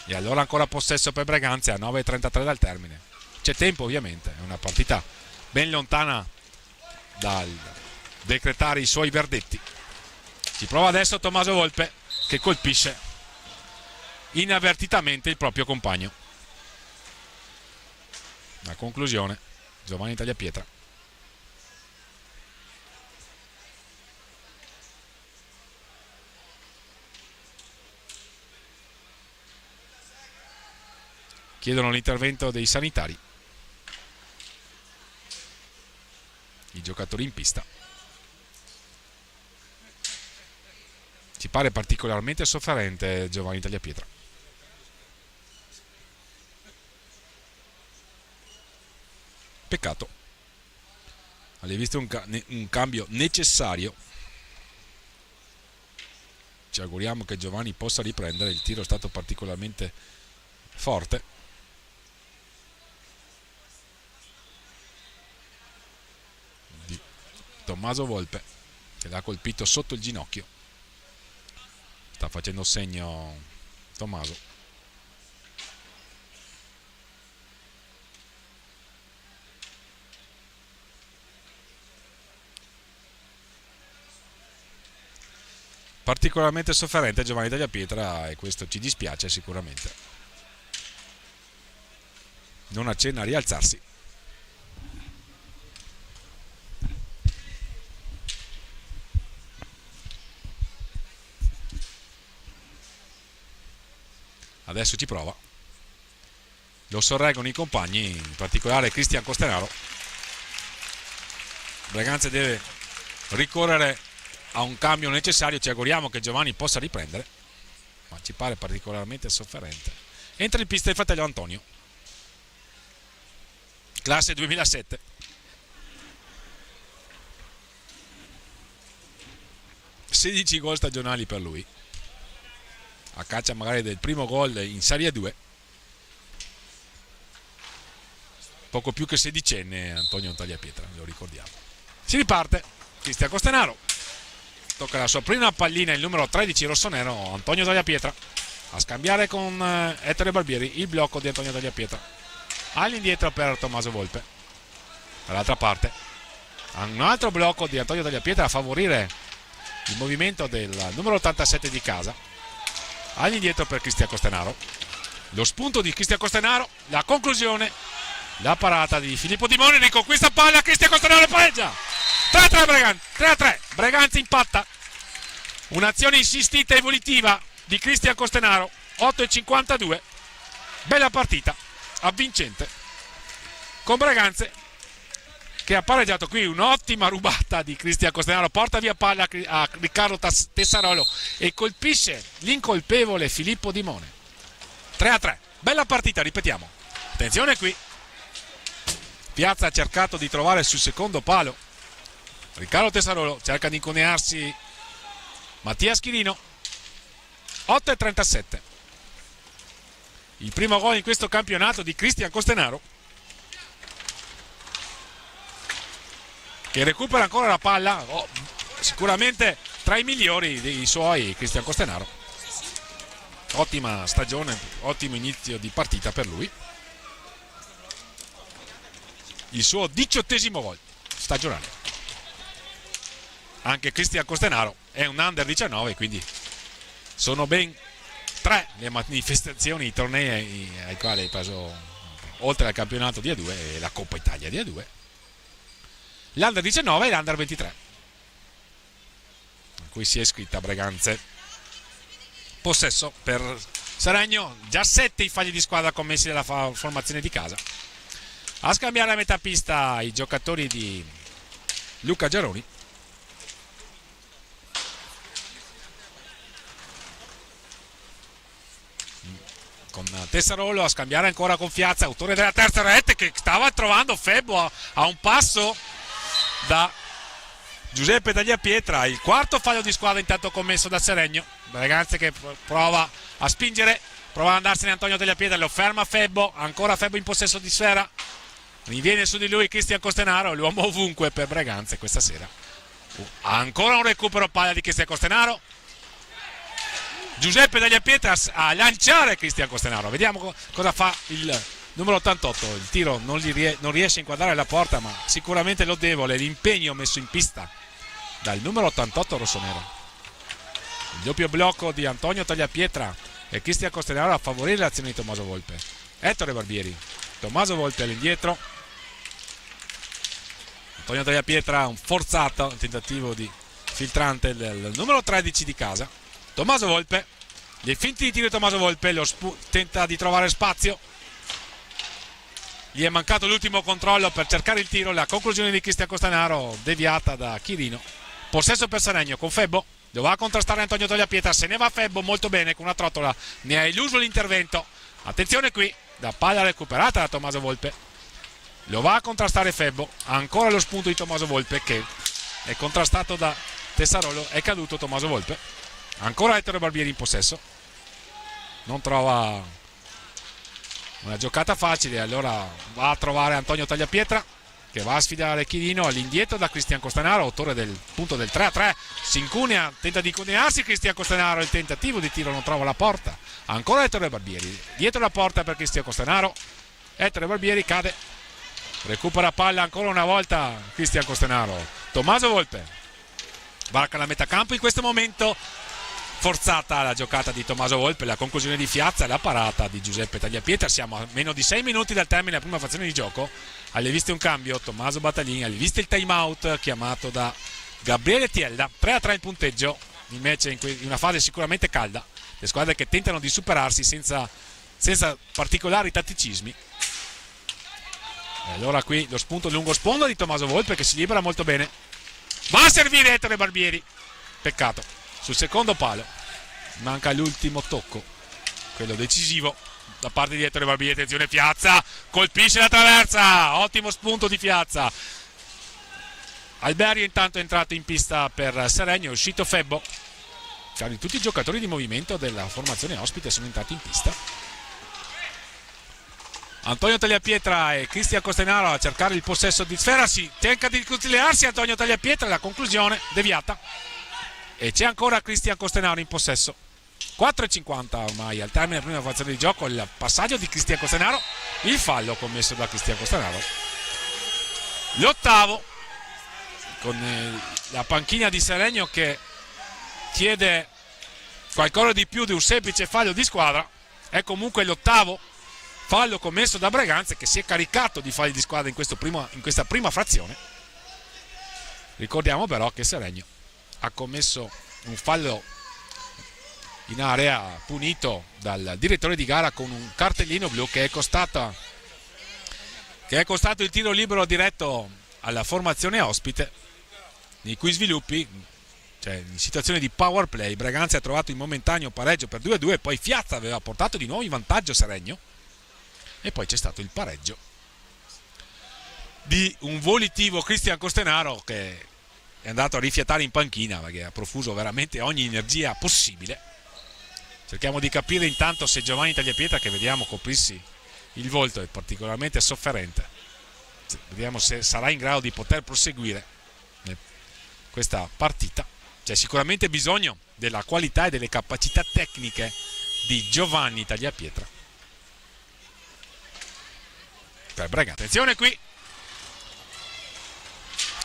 e allora ancora possesso per Braganze a 9:33 dal termine. C'è tempo ovviamente, è una partita ben lontana dal decretare i suoi verdetti. Ci prova adesso Tommaso Volpe che colpisce inavvertitamente il proprio compagno. La conclusione Giovanni Tagliapietra. Chiedono l'intervento dei sanitari, i giocatori in pista. Ci pare particolarmente sofferente Giovanni Tagliapietra. Peccato, avete visto un cambio necessario. Ci auguriamo che Giovanni possa riprendere, il tiro è stato particolarmente forte. Di Tommaso Volpe che l'ha colpito sotto il ginocchio, sta facendo segno Tommaso. Particolarmente sofferente Giovanni Tagliapietra e questo ci dispiace sicuramente. Non accenna a rialzarsi. Adesso ci prova. Lo sorreggono i compagni, in particolare Cristian Costenaro. Braganza deve ricorrere a un cambio necessario. Ci auguriamo che Giovanni possa riprendere, ma ci pare particolarmente sofferente. Entra in pista il fratello Antonio, classe 2007. (16 gol stagionali per lui, a caccia magari del primo gol in Serie 2. Poco più che sedicenne Antonio Tagliapietra, lo ricordiamo. Si riparte, Cristian Costenaro tocca la sua prima pallina, il numero 13 rossonero Antonio Tagliapietra, a scambiare con Ettore Barbieri. Il blocco di Antonio Tagliapietra, all'indietro per Tommaso Volpe. Dall'altra parte un altro blocco di Antonio Tagliapietra a favorire il movimento del numero 87 di casa, all'indietro per Cristian Costenaro. Lo spunto di Cristian Costenaro, la conclusione, la parata di Filippo Dimoni, riconquista palla, Cristian Costenaro pareggia. 3-3 Breganze, 3-3 Breganze impatta. Un'azione insistita e volitiva di Cristian Costenaro, 8,52. Bella partita, avvincente, con Breganze che ha pareggiato qui. Un'ottima rubata di Cristian Costenaro, porta via palla a Riccardo Tessarolo e colpisce l'incolpevole Filippo Dimone. 3-3, bella partita, ripetiamo. Attenzione qui, Piazza ha cercato di trovare sul secondo palo Riccardo Tessarolo, cerca di incunearsi Mattia Schirino. 8,37. Il primo gol in questo campionato di Cristian Costenaro, che recupera ancora la palla. Sicuramente tra i migliori dei suoi Cristian Costenaro. Ottima stagione, ottimo inizio di partita per lui. Il suo 18° gol stagionale. Anche Cristian Costenaro è un under 19, quindi sono ben 3 le manifestazioni, i tornei ai quali ha preso, oltre al campionato di A2 e la Coppa Italia di A2, l'Under 19 e l'Under 23, a cui si è iscritta Breganze. Possesso per Seregno, già 7 i falli di squadra commessi dalla formazione di casa. A scambiare a metà pista i giocatori di Luca Geroni. Con Tessarolo a scambiare ancora con Fiazza, autore della terza rete, che stava trovando Febbo a un passo da Giuseppe Tagliapietra. Il quarto fallo di squadra intanto commesso da Seregno. Breganze che prova a spingere, prova ad andarsene Antonio Tagliapietra, lo ferma Febbo, ancora Febbo in possesso di sfera, riviene su di lui Cristian Costenaro, l'uomo ovunque per Breganze questa sera. Ancora un recupero palla di Cristian Costenaro, Giuseppe Tagliapietra a lanciare Cristian Costenaro. Vediamo cosa fa il numero 88. Il tiro non riesce a inquadrare la porta, ma sicuramente lodevole l'impegno messo in pista dal numero 88 rossonero. Il doppio blocco di Antonio Tagliapietra e Cristian Costenaro a favorire l'azione di Tommaso Volpe. Ettore Barbieri, Tommaso Volpe all'indietro, Antonio Tagliapietra, un forzato tentativo di filtrante del numero 13 di casa. Tommaso Volpe, gli finti di tiro di Tommaso Volpe, tenta di trovare spazio, gli è mancato l'ultimo controllo per cercare il tiro, la conclusione di Cristian Costenaro deviata da Chirino. Possesso per Seregno con Febbo, lo va a contrastare Antonio Tagliapietra, se ne va Febbo molto bene con una trottola, ne ha illuso l'intervento. Attenzione qui, da palla recuperata da Tommaso Volpe, lo va a contrastare Febbo, ancora lo spunto di Tommaso Volpe che è contrastato da Tessarolo, è caduto Tommaso Volpe. Ancora Ettore Barbieri in possesso, non trova una giocata facile, allora va a trovare Antonio Tagliapietra che va a sfidare Chirino all'indietro da Cristian Costenaro, autore del punto del 3-3, si incunea, tenta di incunearsi Cristian Costenaro, il tentativo di tiro non trova la porta. Ancora Ettore Barbieri, dietro la porta per Cristian Costenaro, Ettore Barbieri cade, recupera palla ancora una volta Cristian Costenaro. Tommaso Volpe varca la metà campo in questo momento. Forzata la giocata di Tommaso Volpe, la conclusione di Fiazza e la parata di Giuseppe Tagliapietra. Siamo a meno di 6 minuti dal termine della prima frazione di gioco. Alle viste un cambio, Tommaso Battaglini, alle viste il time out chiamato da Gabriele Tielda. 3-3 il punteggio, invece in una fase sicuramente calda. Le squadre che tentano di superarsi senza particolari tatticismi. E allora qui lo spunto lungo sponda di Tommaso Volpe che si libera molto bene. Va a servire Ettore Barbieri. Peccato. Sul secondo palo manca l'ultimo tocco, quello decisivo da parte di Ettore Barbieri. Attenzione Piazza, colpisce la traversa, ottimo spunto di Piazza. Alberio intanto è entrato in pista per Seregno, è uscito Febbo. Cioè, tutti i giocatori di movimento della formazione ospite sono entrati in pista. Antonio Tagliapietra e Cristian Costenaro a cercare il possesso di sfera, si tenta di riconciliarsi Antonio Tagliapietra, la conclusione deviata e c'è ancora Cristian Costenaro in possesso. 4,50 ormai al termine della prima fazione di gioco, il passaggio di Cristian Costenaro, il fallo commesso da Cristian Costenaro. L'ottavo, con la panchina di Seregno che chiede qualcosa di più di un semplice fallo di squadra. È comunque l'ottavo fallo commesso da Breganze, che si è caricato di falli di squadra in questa prima frazione. Ricordiamo però che Seregno ha commesso un fallo in area punito dal direttore di gara con un cartellino blu che è costato il tiro libero diretto alla formazione ospite, nei cui sviluppi, cioè in situazione di power play, Breganze ha trovato in momentaneo pareggio per 2-2, poi Piazza aveva portato di nuovo in vantaggio Seregno e poi c'è stato il pareggio di un volitivo Cristian Costenaro che è andato a rifiatare in panchina perché ha profuso veramente ogni energia possibile. Cerchiamo di capire intanto se Giovanni Tagliapietra, che vediamo coprirsi il volto, è particolarmente sofferente. Vediamo se sarà in grado di poter proseguire questa partita. C'è sicuramente bisogno della qualità e delle capacità tecniche di Giovanni Tagliapietra per Breganze. Attenzione qui,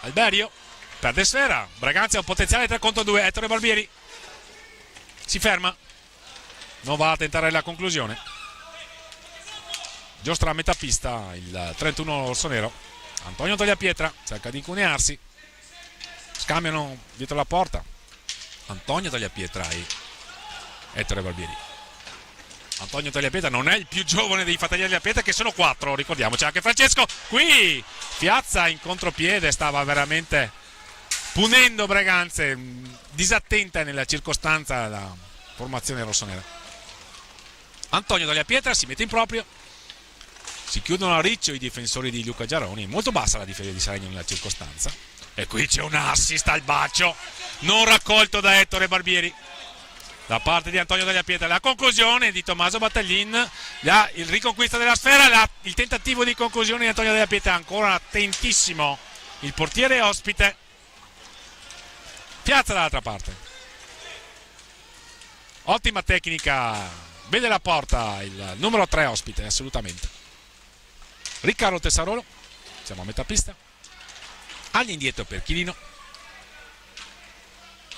Alberio perde sfera, Breganze ha un potenziale 3 contro 2, Ettore Barbieri si ferma, non va a tentare la conclusione, giostra a metà pista il 31 rossonero. Antonio Tagliapietra cerca di incunearsi, scambiano dietro la porta Antonio Tagliapietra e Ettore Barbieri. Antonio Tagliapietra non è il più giovane dei fratelli Tagliapietra, che sono 4, ricordiamoci. Anche Francesco qui, Piazza in contropiede, stava veramente punendo Breganze, disattenta nella circostanza la formazione rossonera. Antonio Tagliapietra si mette in proprio, si chiudono a riccio i difensori di Luca Giaroni, molto bassa la difesa di Seregno nella circostanza. E qui c'è un assist al bacio non raccolto da Ettore Barbieri da parte di Antonio Tagliapietra. La conclusione di Tommaso Battaglin, il riconquista della sfera, il tentativo di conclusione di Antonio Tagliapietra, ancora attentissimo il portiere ospite. Piazza dall'altra parte, ottima tecnica, vede la porta il numero 3 ospite, assolutamente. Riccardo Tessarolo, siamo a metà pista, all'indietro per Chilino,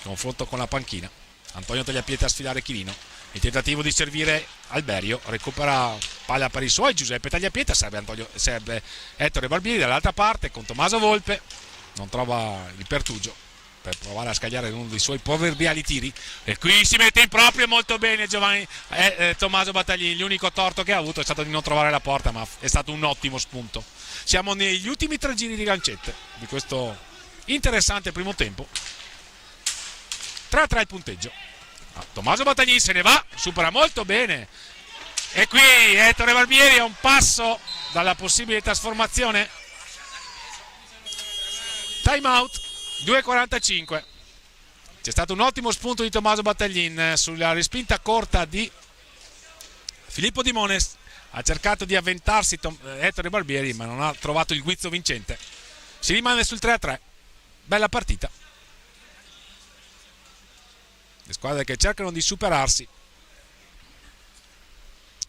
confronto con la panchina. Antonio Tagliapietra a sfidare Chilino, il tentativo di servire Alberio, recupera palla per i suoi Giuseppe Tagliapietra, serve Ettore Barbieri dall'altra parte con Tommaso Volpe, non trova il pertugio per provare a scagliare uno dei suoi proverbiali tiri, e qui si mette in proprio molto bene Tommaso Battaglini. L'unico torto che ha avuto è stato di non trovare la porta, ma è stato un ottimo spunto. Siamo negli ultimi 3 giri di lancette di questo interessante primo tempo. 3-3 il punteggio. Tommaso Battaglini se ne va, supera molto bene, e qui Ettore Barbieri a un passo dalla possibile trasformazione. Time out, 2:45. C'è stato un ottimo spunto di Tommaso Battaglin sulla respinta corta di Filippo Dimones, ha cercato di avventarsi Ettore Barbieri ma non ha trovato il guizzo vincente. Si rimane sul 3-3. Bella partita, le squadre che cercano di superarsi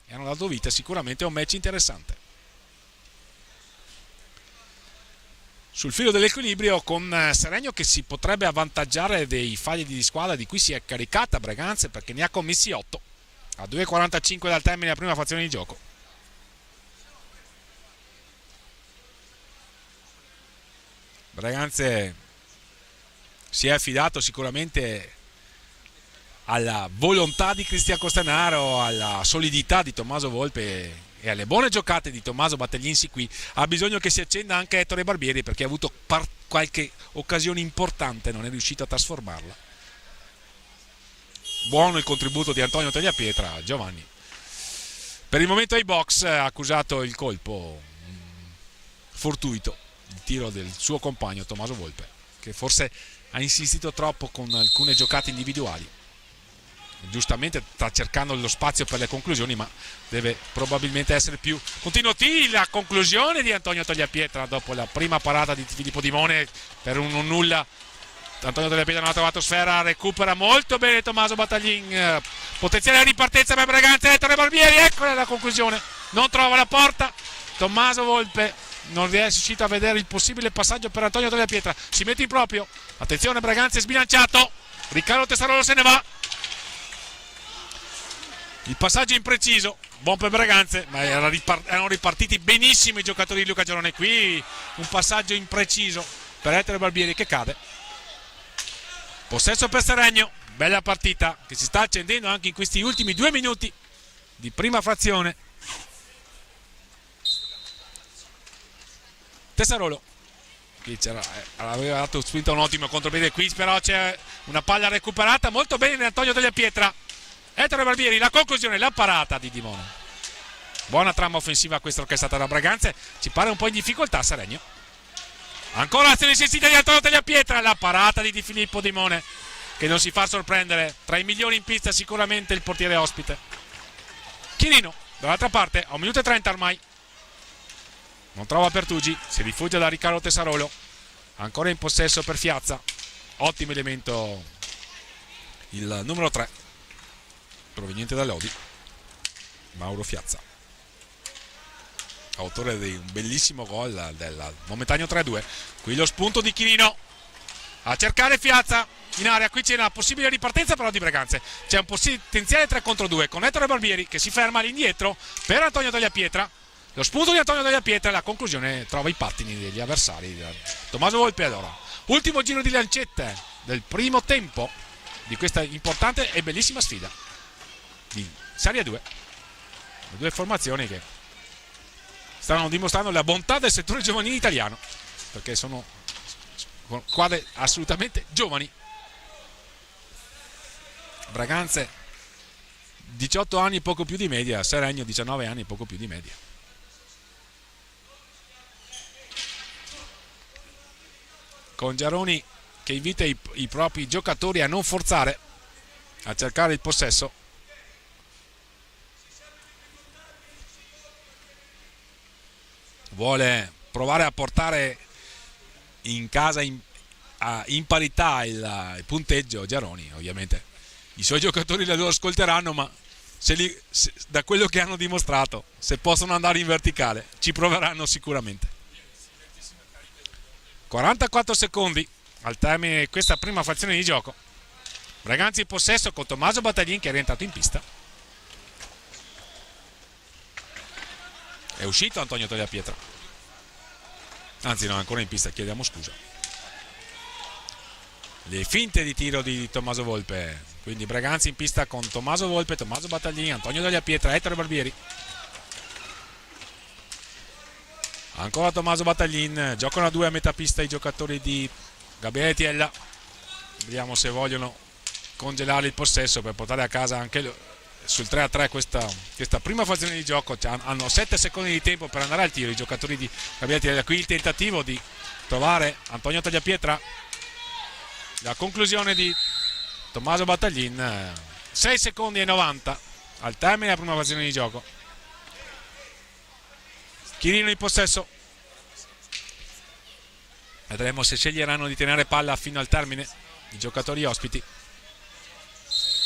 e hanno dato vita sicuramente a un match interessante. Sul filo dell'equilibrio, con Seregno che si potrebbe avvantaggiare dei falli di squadra di cui si è caricata Breganze, perché ne ha commessi 8 a 2:45 dal termine della prima frazione di gioco. Breganze si è affidato sicuramente alla volontà di Cristian Costenaro, alla solidità di Tommaso Volpe e alle buone giocate di Tommaso Battaglin qui ha bisogno che si accenda anche Ettore Barbieri, perché ha avuto qualche occasione importante, non è riuscito a trasformarla. Buono il contributo di Antonio Tagliapietra. Giovanni per il momento ai box ha accusato il colpo fortuito, il tiro del suo compagno Tommaso Volpe, che forse ha insistito troppo con alcune giocate individuali. Giustamente sta cercando lo spazio per le conclusioni, ma deve probabilmente essere più continuo. La conclusione di Antonio Tagliapietra dopo la prima parata di Filippo Dimone per un nulla. Antonio Tagliapietra non ha trovato sfera, recupera molto bene Tommaso Battaglin, potenziale ripartenza per Braganza, Ettore Barbieri, eccola la conclusione, non trova la porta. Tommaso Volpe non è riuscito a vedere il possibile passaggio per Antonio Tagliapietra, si mette in proprio, attenzione, Braganza è sbilanciato, Riccardo Tesarolo se ne va. Il passaggio impreciso, buon per Braganza, ma erano ripartiti benissimo i giocatori di Luca Giarone. Qui un passaggio impreciso per Ettore Barbieri che cade. Possesso per Seregno, bella partita che si sta accendendo anche in questi ultimi 2 minuti di prima frazione. Tesarolo, qui aveva dato spinto un ottimo contropiede qui, però c'è una palla recuperata molto bene da Antonio Tagliapietra. Ettore Barbieri, la conclusione, la parata di Dimone. Buona trama offensiva questa orchestrata da Braganza, ci pare un po' in difficoltà Seregno. Ancora l'azione sensita di Antonio Tagliapietra, la parata di Di Filippo Dimone, che non si fa sorprendere, tra i migliori in pista sicuramente il portiere ospite. Chirino, dall'altra parte, a 1 minuto e 30 ormai. Non trova Pertugi, si rifugia da Riccardo Tesarolo, ancora in possesso per Fiazza. Ottimo elemento il numero 3, proveniente da Lodi, Mauro Fiazza, autore di un bellissimo gol del momentaneo 3-2. Qui lo spunto di Chirino a cercare Fiazza in area, qui c'è una possibile ripartenza però di Braganza, c'è un potenziale 3 contro 2 con Ettore Barbieri che si ferma all'indietro per Antonio Tagliapietra. Lo spunto di Antonio Tagliapietra e la conclusione trova i pattini degli avversari. Tommaso Volpe allora, ultimo giro di lancette del primo tempo di questa importante e bellissima sfida di Serie 2. Le due formazioni che stanno dimostrando la bontà del settore giovanile italiano, perché sono squadre assolutamente giovani. Braganza 18 anni poco più di media, Seregno 19 anni poco più di media. Con Giaroni che invita i propri giocatori a non forzare, a cercare il possesso. Vuole provare a portare in casa in parità il punteggio Giaroni. Ovviamente i suoi giocatori lo ascolteranno, ma da quello che hanno dimostrato, se possono andare in verticale ci proveranno sicuramente. 44 secondi al termine di questa prima frazione di gioco. Braganza in possesso con Tommaso Battaglin che è rientrato in pista. È uscito Antonio Tagliapietra, anzi no, ancora in pista, chiediamo scusa. Le finte di tiro di Tommaso Volpe, quindi Braganza in pista con Tommaso Volpe, Tommaso Battaglin, Antonio Tagliapietra, Ettore Barbieri. Ancora Tommaso Battaglin, giocano a 2 a metà pista i giocatori di Gabriele Tiella. Vediamo se vogliono congelare il possesso per portare a casa anche sul 3-3 questa prima frazione di gioco. Hanno 7 secondi di tempo per andare al tiro i giocatori di Gabriele Tiella. Qui il tentativo di trovare Antonio Tagliapietra, la conclusione di Tommaso Battaglin. 6 secondi e 90 al termine della prima frazione di gioco. Chirino in possesso, vedremo se sceglieranno di tenere palla fino al termine i giocatori ospiti.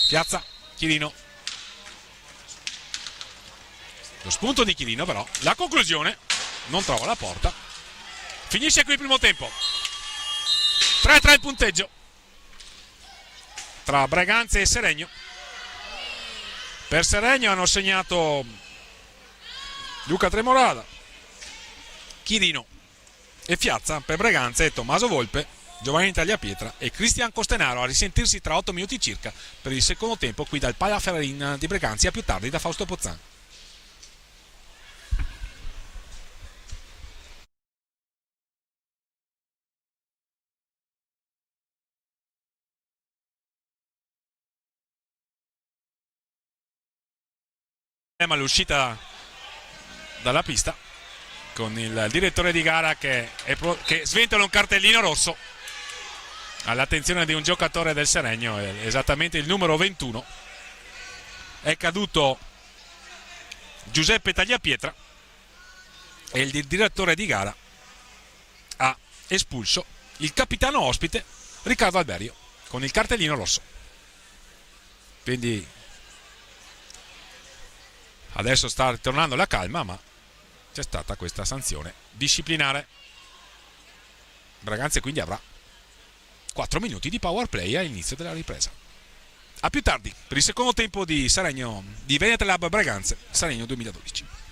Piazza, Chirino, lo spunto di Chirino, però la conclusione non trova la porta. Finisce qui il primo tempo, 3-3 il punteggio tra Braganza e Seregno. Per Seregno hanno segnato Luca Tremorada, Chirino e Fiazza. Per Braganza e Tommaso Volpe, Giovanni Tagliapietra e Cristian Costenaro, a risentirsi tra 8 minuti circa per il secondo tempo qui dal Pala Ferrarin di Braganza, più tardi da Fausto Pozzan. ma l'uscita dalla pista con il direttore di gara che sventola un cartellino rosso all'attenzione di un giocatore del Seregno, esattamente il numero 21. È caduto Giuseppe Tagliapietra e il direttore di gara ha espulso il capitano ospite Riccardo Alberio con il cartellino rosso. Quindi adesso sta ritornando la calma, ma c'è stata questa sanzione disciplinare. Braganza quindi avrà 4 minuti di power play all'inizio della ripresa. A più tardi per il secondo tempo di Veneta Lab Braganza Seregno 2012.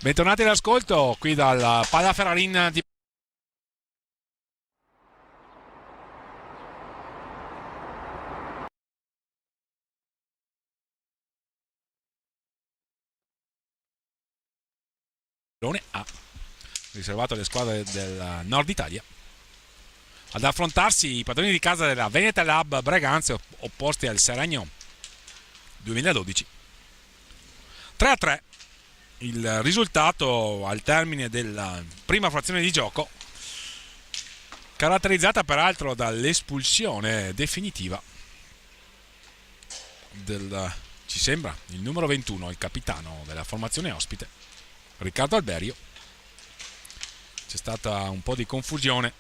Bentornati all'ascolto qui dal Palla Ferrarin di A, riservato alle squadre del nord Italia, ad affrontarsi i padroni di casa della Veneta Lab Breganze, opposti al Seregno 2012. 3-3 il risultato al termine della prima frazione di gioco, caratterizzata peraltro dall'espulsione definitiva del, ci sembra, il numero 21, il capitano della formazione ospite, Riccardo Alberio. C'è stata un po' di confusione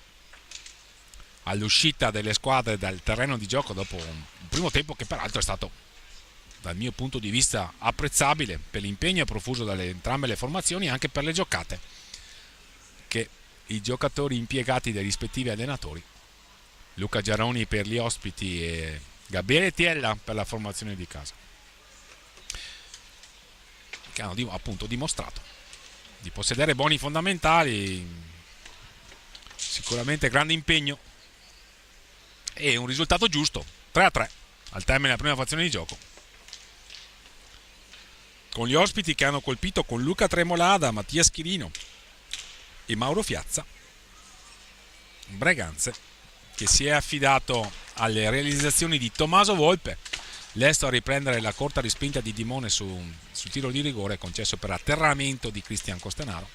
all'uscita delle squadre dal terreno di gioco dopo un primo tempo che peraltro è stato, dal mio punto di vista, apprezzabile per l'impegno profuso dalle entrambe le formazioni e anche per le giocate che i giocatori impiegati dai rispettivi allenatori, Luca Giaroni per gli ospiti e Gabriele Tiella per la formazione di casa, che hanno appunto dimostrato di possedere buoni fondamentali, sicuramente grande impegno e un risultato giusto. 3-3 al termine della prima frazione di gioco, con gli ospiti che hanno colpito con Luca Tremolada, Mattia Schirino e Mauro Fiazza. Breganze che si è affidato alle realizzazioni di Tommaso Volpe, lesto a riprendere la corta respinta di Dimone sul tiro di rigore concesso per atterramento di Cristian Costenaro.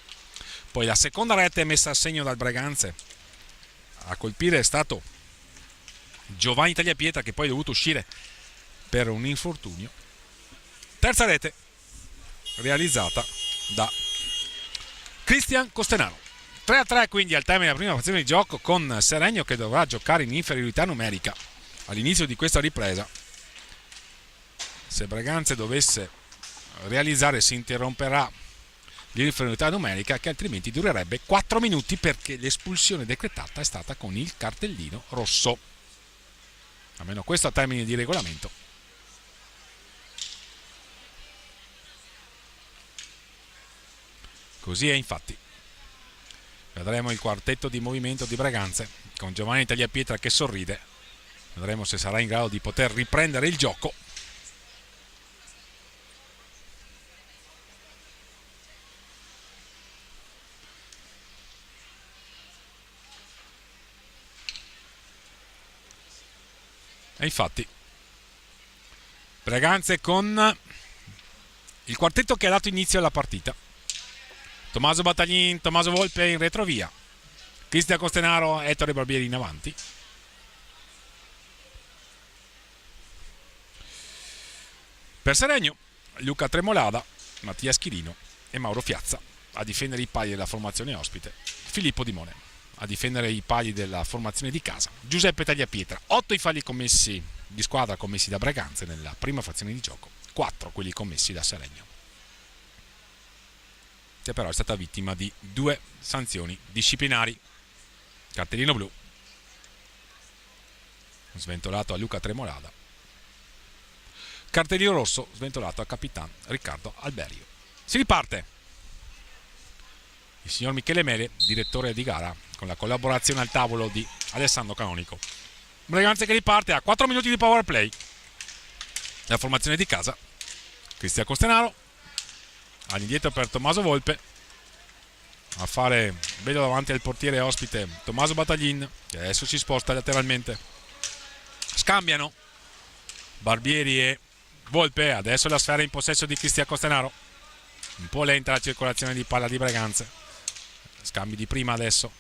Poi la seconda rete è messa a segno dal Breganze, a colpire è stato Giovanni Tagliapietra, che poi è dovuto uscire per un infortunio. Terza rete realizzata da Cristian Costenaro. 3-3 quindi al termine della prima frazione di gioco, con Seregno che dovrà giocare in inferiorità numerica all'inizio di questa ripresa. Se Breganze dovesse realizzare, si interromperà l'inferiorità numerica, che altrimenti durerebbe 4 minuti, perché l'espulsione decretata è stata con il cartellino rosso, almeno questo a termine di regolamento. Così è infatti. Vedremo il quartetto di movimento di Breganze con Giovanni Tagliapietra che sorride. Vedremo se sarà in grado di poter riprendere il gioco. E infatti Breganze con il quartetto che ha dato inizio alla partita: Tommaso Battaglin, Tommaso Volpe in retrovia, Cristian Costenaro, Ettore Barbieri in avanti. Per Seregno, Luca Tremolada, Mattia Schirino e Mauro Fiazza. A difendere i pali della formazione ospite, Filippo Dimone. A difendere i pali della formazione di casa, Giuseppe Tagliapietra. 8 i falli commessi di squadra commessi da Breganze nella prima frazione di gioco, 4 quelli commessi da Seregno, che però è stata vittima di 2 sanzioni disciplinari. Cartellino blu sventolato a Luca Tremolada, cartellino rosso sventolato a Capitan Riccardo Alberio. Si riparte. Il signor Michele Mele, direttore di gara, con la collaborazione al tavolo di Alessandro Canonico. Breganze che riparte a 4 minuti di power play. La formazione di casa: Cristian Costenaro all'indietro per Tommaso Volpe, a fare vedo davanti al portiere ospite Tommaso Battaglin, che adesso si sposta lateralmente. Scambiano Barbieri e Volpe. Adesso la sfera in possesso di Cristian Costenaro. Un po' lenta la circolazione di palla di Breganze. Scambi di prima adesso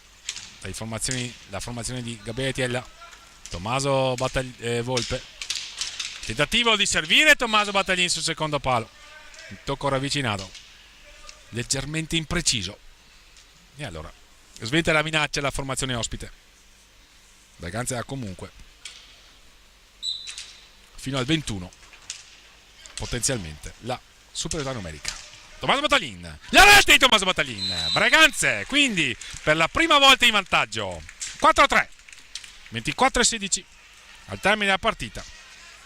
la formazione di Gabriele Tiella. Tommaso Volpe, tentativo di servire Tommaso Battaglin sul secondo palo, un tocco ravvicinato leggermente impreciso, e allora sventa la minaccia la formazione ospite. Breganze ha comunque fino al 21 potenzialmente la superiorità numerica. Tommaso Battaglin, la rete di Tommaso Battaglin. Breganze quindi per la prima volta in vantaggio, 4-3, 24-16 al termine della partita.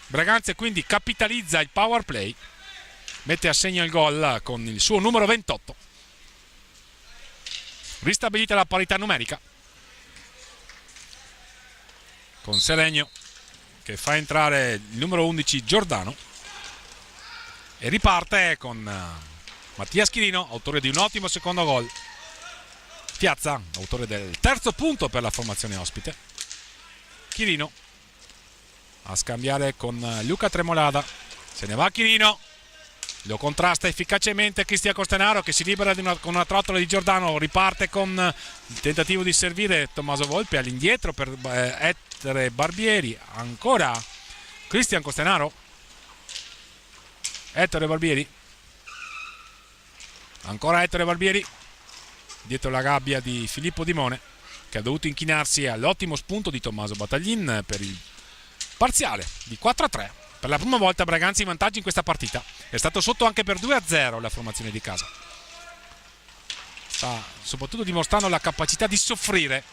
Breganze quindi capitalizza il power play, mette a segno il gol con il suo numero 28, ristabilita la parità numerica, con Seregno che fa entrare il numero 11 Giordano e riparte con Mattia Schirino, autore di un ottimo secondo gol. Piazza, autore del terzo punto per la formazione ospite. Chirino a scambiare con Luca Tremolada, se ne va Chirino, lo contrasta efficacemente Cristian Costenaro, che si libera con una trottola di Giordano, riparte con il tentativo di servire Tommaso Volpe all'indietro per Ettore Barbieri, ancora Cristian Costenaro, Ettore Barbieri, ancora Ettore Barbieri dietro la gabbia di Filippo Dimone, che ha dovuto inchinarsi all'ottimo spunto di Tommaso Battaglin per il parziale di 4-3. Per la prima volta Braganza in vantaggio in questa partita. È stato sotto anche per 2-0 la formazione di casa. Sta soprattutto dimostrando la capacità di soffrire,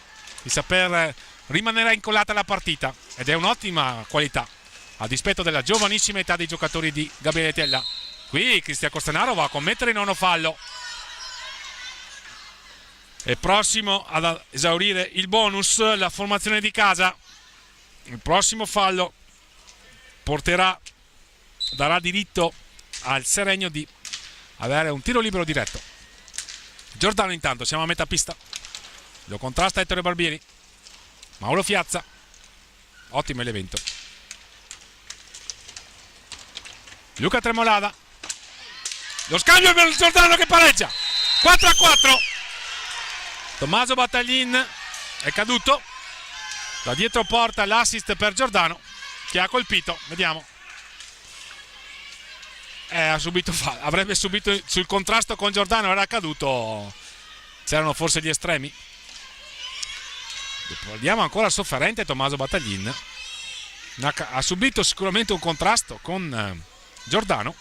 di saper rimanere incollata alla partita, ed è un'ottima qualità a dispetto della giovanissima età dei giocatori di Gabriele Tella. Qui Cristian Costenaro va a commettere il nono fallo. È prossimo ad esaurire il bonus la formazione di casa. Il prossimo fallo darà diritto al Seregno di avere un tiro libero diretto. Giordano intanto, siamo a metà pista, lo contrasta Ettore Barbieri. Mauro Fiazza, ottimo l'evento. Luca Tremolada, lo scambio per Giordano che pareggia. 4-4. Tommaso Battaglin è caduto, da dietro porta l'assist per Giordano, che ha colpito, vediamo, ha subito avrebbe subito sul contrasto con Giordano, era caduto, c'erano forse gli estremi. Vediamo ancora sofferente Tommaso Battaglin, ha subito sicuramente un contrasto con Giordano,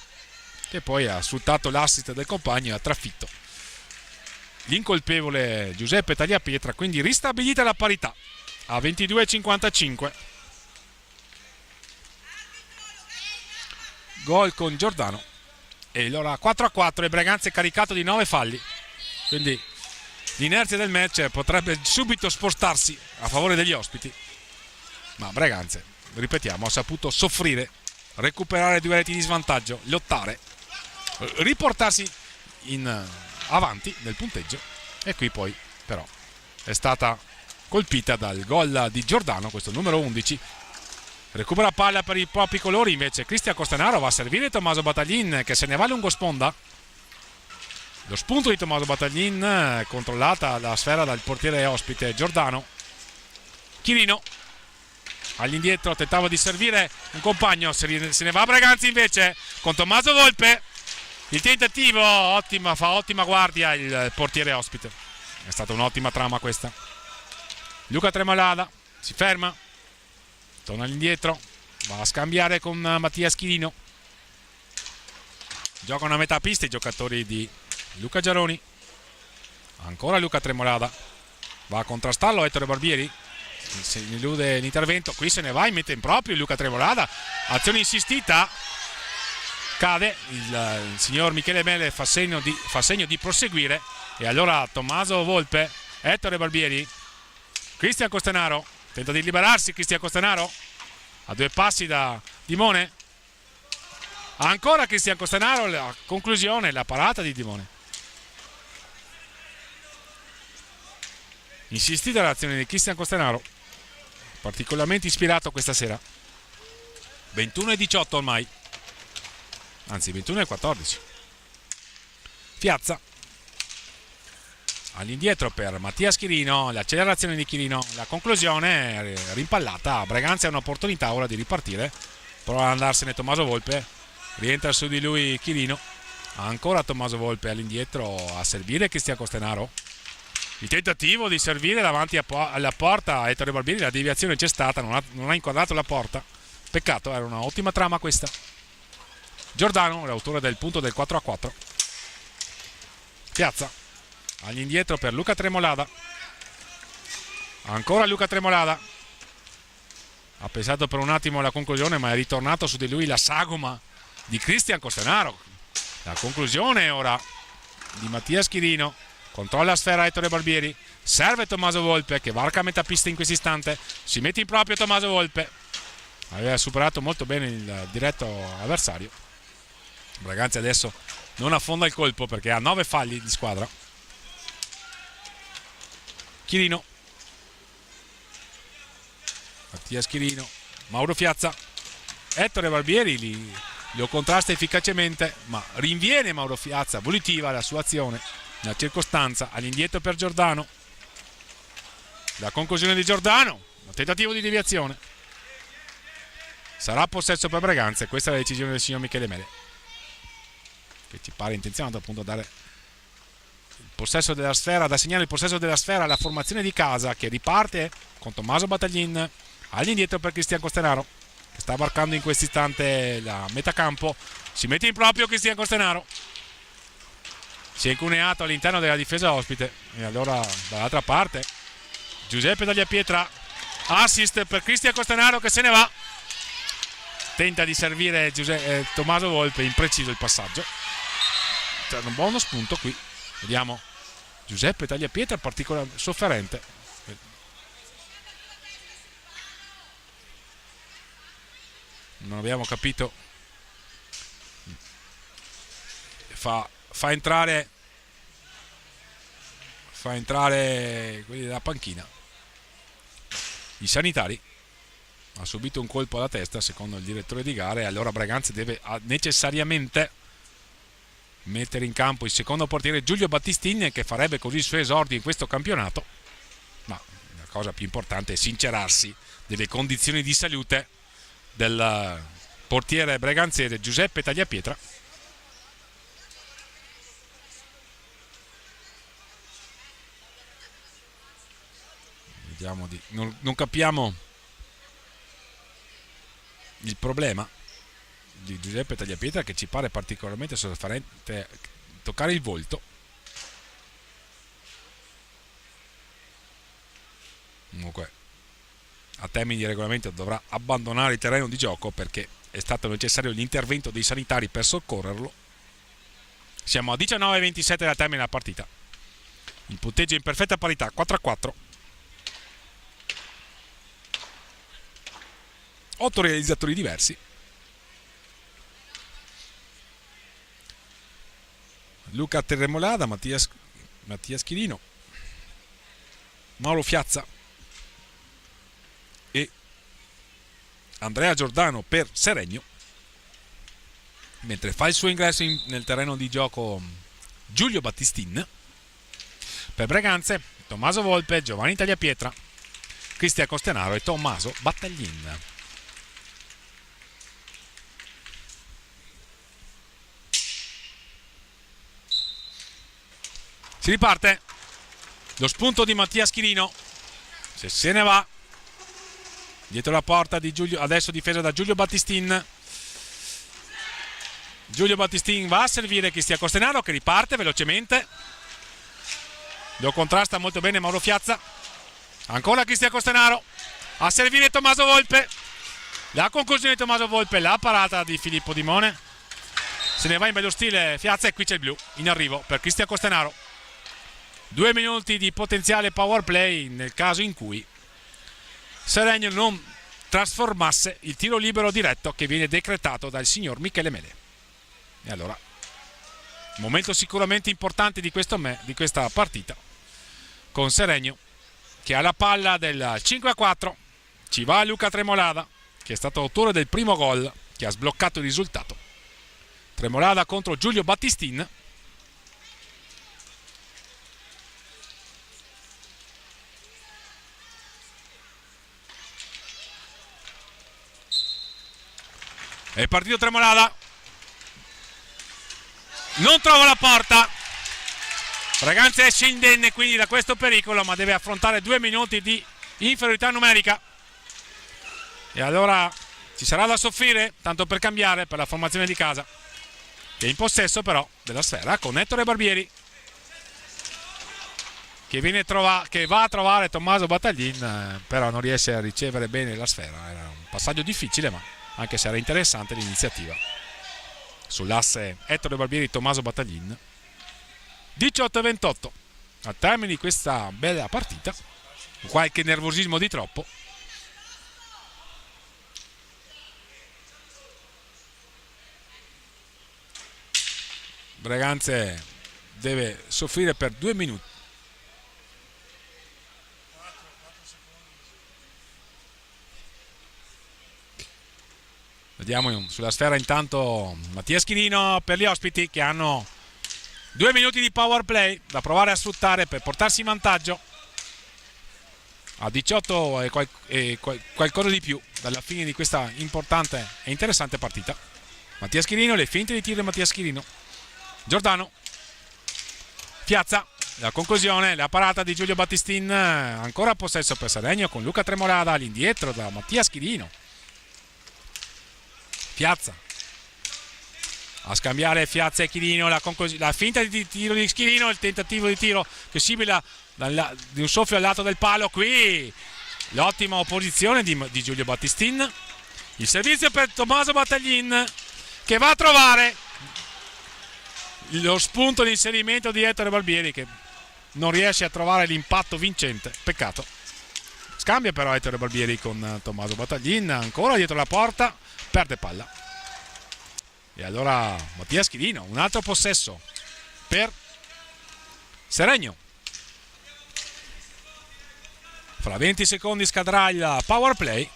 che poi ha sfruttato l'assist del compagno e ha trafitto l'incolpevole Giuseppe Tagliapietra, quindi ristabilita la parità a 22-55. Gol con Giordano e allora 4-4 e Braganza è caricato di 9 falli, quindi l'inerzia del match potrebbe subito spostarsi a favore degli ospiti, ma Braganza, ripetiamo, ha saputo soffrire, recuperare 2 reti di svantaggio, lottare, riportarsi in avanti nel punteggio, e qui poi però è stata colpita dal gol di Giordano, questo numero 11. Recupera palla per i propri colori invece Cristian Costenaro, va a servire Tommaso Battaglin che se ne va lungo sponda. Lo spunto di Tommaso Battaglin, controllata la sfera dal portiere ospite Giordano. Chirino all'indietro, tentava di servire un compagno, se ne va Braganza invece con Tommaso Volpe. Il tentativo, fa ottima guardia il portiere ospite. È stata un'ottima trama questa. Luca Tremolada si ferma, torna all'indietro, va a scambiare con Mattia Schirino. Giocano a metà pista i giocatori di Luca Giaroni. Ancora Luca Tremolada, va a contrastarlo Ettore Barbieri, si elude l'intervento, qui se ne va in meta in proprio Luca Tremolada, azione insistita, cade, il signor Michele Mele fa segno di proseguire, e allora Tommaso Volpe, Ettore Barbieri, Cristian Costenaro, tenta di liberarsi Cristian Costenaro, a 2 passi da Dimone, ancora Cristian Costenaro, la conclusione, la parata di Dimone. Insistita l'azione di Cristian Costenaro, particolarmente ispirato questa sera. 21-18 ormai, anzi 21-14. Piazza all'indietro per Mattia Schirino, l'accelerazione di Chirino, la conclusione rimpallata. Braganza ha un'opportunità ora di ripartire, prova ad andarsene Tommaso Volpe, rientra su di lui Chirino, ancora Tommaso Volpe all'indietro a servire Cristian Costenaro. Il tentativo di servire davanti alla porta Ettore Barbieri, la deviazione c'è stata, non ha inquadrato la porta, peccato, era un'ottima trama questa. Giordano, l'autore del punto del 4-4. Piazza all'indietro per Luca Tremolada, ancora Luca Tremolada, ha pensato per un attimo alla conclusione ma è ritornato su di lui la sagoma di Cristian Costenaro. La conclusione ora di Mattia Schirino, controlla la sfera Ettore Barbieri, serve Tommaso Volpe che varca a metà pista in questo istante, si mette in proprio Tommaso Volpe, aveva superato molto bene il diretto avversario. Braganza adesso non affonda il colpo perché ha 9 falli di squadra. Chirino, Mattias Chirino, Mauro Fiazza, Ettore Barbieri lo contrasta efficacemente, ma rinviene Mauro Fiazza, volitiva la sua azione, la circostanza, all'indietro per Giordano, la conclusione di Giordano, un tentativo di deviazione, sarà possesso per Braganza e questa è la decisione del signor Michele Mele, che ci pare intenzionato appunto a dare il possesso della sfera, ad assegnare il possesso della sfera alla formazione di casa, che riparte con Tommaso Battaglin all'indietro per Cristian Costenaro, che sta varcando in questo istante la metacampo. Si mette in proprio Cristian Costenaro, si è incuneato all'interno della difesa ospite, e allora dall'altra parte Giuseppe Tagliapietra, assist per Cristian Costenaro che se ne va, tenta di servire Tommaso Volpe, impreciso il passaggio. C'è un buono spunto qui, vediamo Giuseppe Tagliapietra particolarmente sofferente, non abbiamo capito, fa entrare quelli della panchina, i sanitari. Ha subito un colpo alla testa secondo il direttore di gara, e allora Braganza deve necessariamente mettere in campo il secondo portiere Giulio Battistini, che farebbe così i suoi esordi in questo campionato, ma la cosa più importante è sincerarsi delle condizioni di salute del portiere breganzese Giuseppe Tagliapietra. Vediamo non capiamo il problema di Giuseppe Tagliapietra, che ci pare particolarmente sofferente toccare il volto. Comunque a termini di regolamento dovrà abbandonare il terreno di gioco perché è stato necessario l'intervento dei sanitari per soccorrerlo. Siamo a 19:27 dal termine della partita, il punteggio è in perfetta parità, 4-4. 8 realizzatori diversi. Luca Terremolada, Mattias Chirino, Mauro Fiazza e Andrea Giordano per Seregno, mentre fa il suo ingresso nel terreno di gioco Giulio Battistin. Per Braganze Tommaso Volpe, Giovanni Tagliapietra, Cristian Costenaro e Tommaso Battaglin. Si riparte, lo spunto di Mattias Chirino, se ne va dietro la porta di Giulio, adesso difesa da Giulio Battistin. Giulio Battistin va a servire Cristian Costenaro, che riparte velocemente, lo contrasta molto bene Mauro Fiazza, ancora Cristian Costenaro a servire Tommaso Volpe, la conclusione di Tommaso Volpe, la parata di Filippo Dimone, se ne va in bello stile Fiazza, e qui c'è il blu in arrivo per Cristian Costenaro. 2 minuti di potenziale power play nel caso in cui Seregno non trasformasse il tiro libero diretto che viene decretato dal signor Michele Mele. E allora, momento sicuramente importante di questa partita, con Seregno che ha la palla del 5-4, ci va Luca Tremolada, che è stato autore del primo gol che ha sbloccato il risultato. Tremolada contro Giulio Battistin. È partito Tremolada, non trova la porta, Braganza esce indenne quindi da questo pericolo, ma deve affrontare 2 minuti di inferiorità numerica, e allora ci sarà da soffrire, tanto per cambiare, per la formazione di casa, che è in possesso però della sfera con Ettore Barbieri, che va a trovare Tommaso Battaglin, però non riesce a ricevere bene la sfera. Era un passaggio difficile, ma anche se era interessante l'iniziativa sull'asse Ettore Barbieri-Tommaso Battaglin. 18-28. al termine di questa bella partita, qualche nervosismo di troppo. Breganze deve soffrire per 2 minuti. Vediamo sulla sfera intanto Mattia Schirino per gli ospiti, che hanno 2 minuti di power play da provare a sfruttare per portarsi in vantaggio a 18 e qualcosa di più dalla fine di questa importante e interessante partita. Mattia Schirino, le finte di tiro di Mattia Schirino. Giordano piazza la conclusione, la parata di Giulio Battistin, ancora possesso per Seregno con Luca Tremolada all'indietro da Mattia Schirino. Piazza a scambiare Piazza e Chirino, la finta di tiro di Schirino, il tentativo di tiro che sibila di un soffio al lato del palo. Qui l'ottima opposizione di Giulio Battistin, il servizio per Tommaso Battaglin che va a trovare lo spunto di inserimento di Ettore Barbieri, che non riesce a trovare l'impatto vincente, peccato. Scambia però Ettore Barbieri con Tommaso Battaglin, ancora dietro la porta, perde palla. E allora Mattia Schirino, un altro possesso per Seregno. Fra 20 secondi scadrà il power play.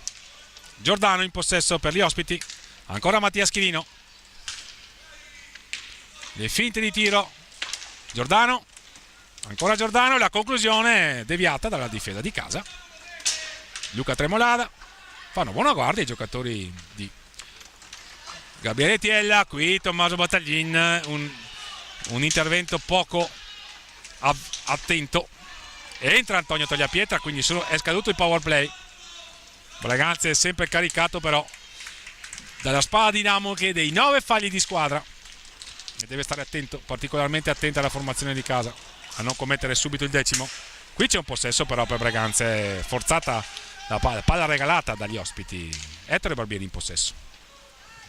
Giordano in possesso per gli ospiti, ancora Mattia Schirino. Le finte di tiro, Giordano, ancora Giordano, la conclusione deviata dalla difesa di casa. Luca Tremolada, fanno buona guardia i giocatori di Gabriele Tiella. Qui Tommaso Battaglin, un intervento poco attento. Entra Antonio Tagliapietra, quindi è scaduto il power play. Breganze è sempre caricato però dalla spada dinamoche dei 9 falli di squadra, e deve stare attento, particolarmente attento alla formazione di casa, a non commettere subito il 10º. Qui c'è un possesso però per Breganze, forzata la palla regalata dagli ospiti. Ettore Barbieri in possesso.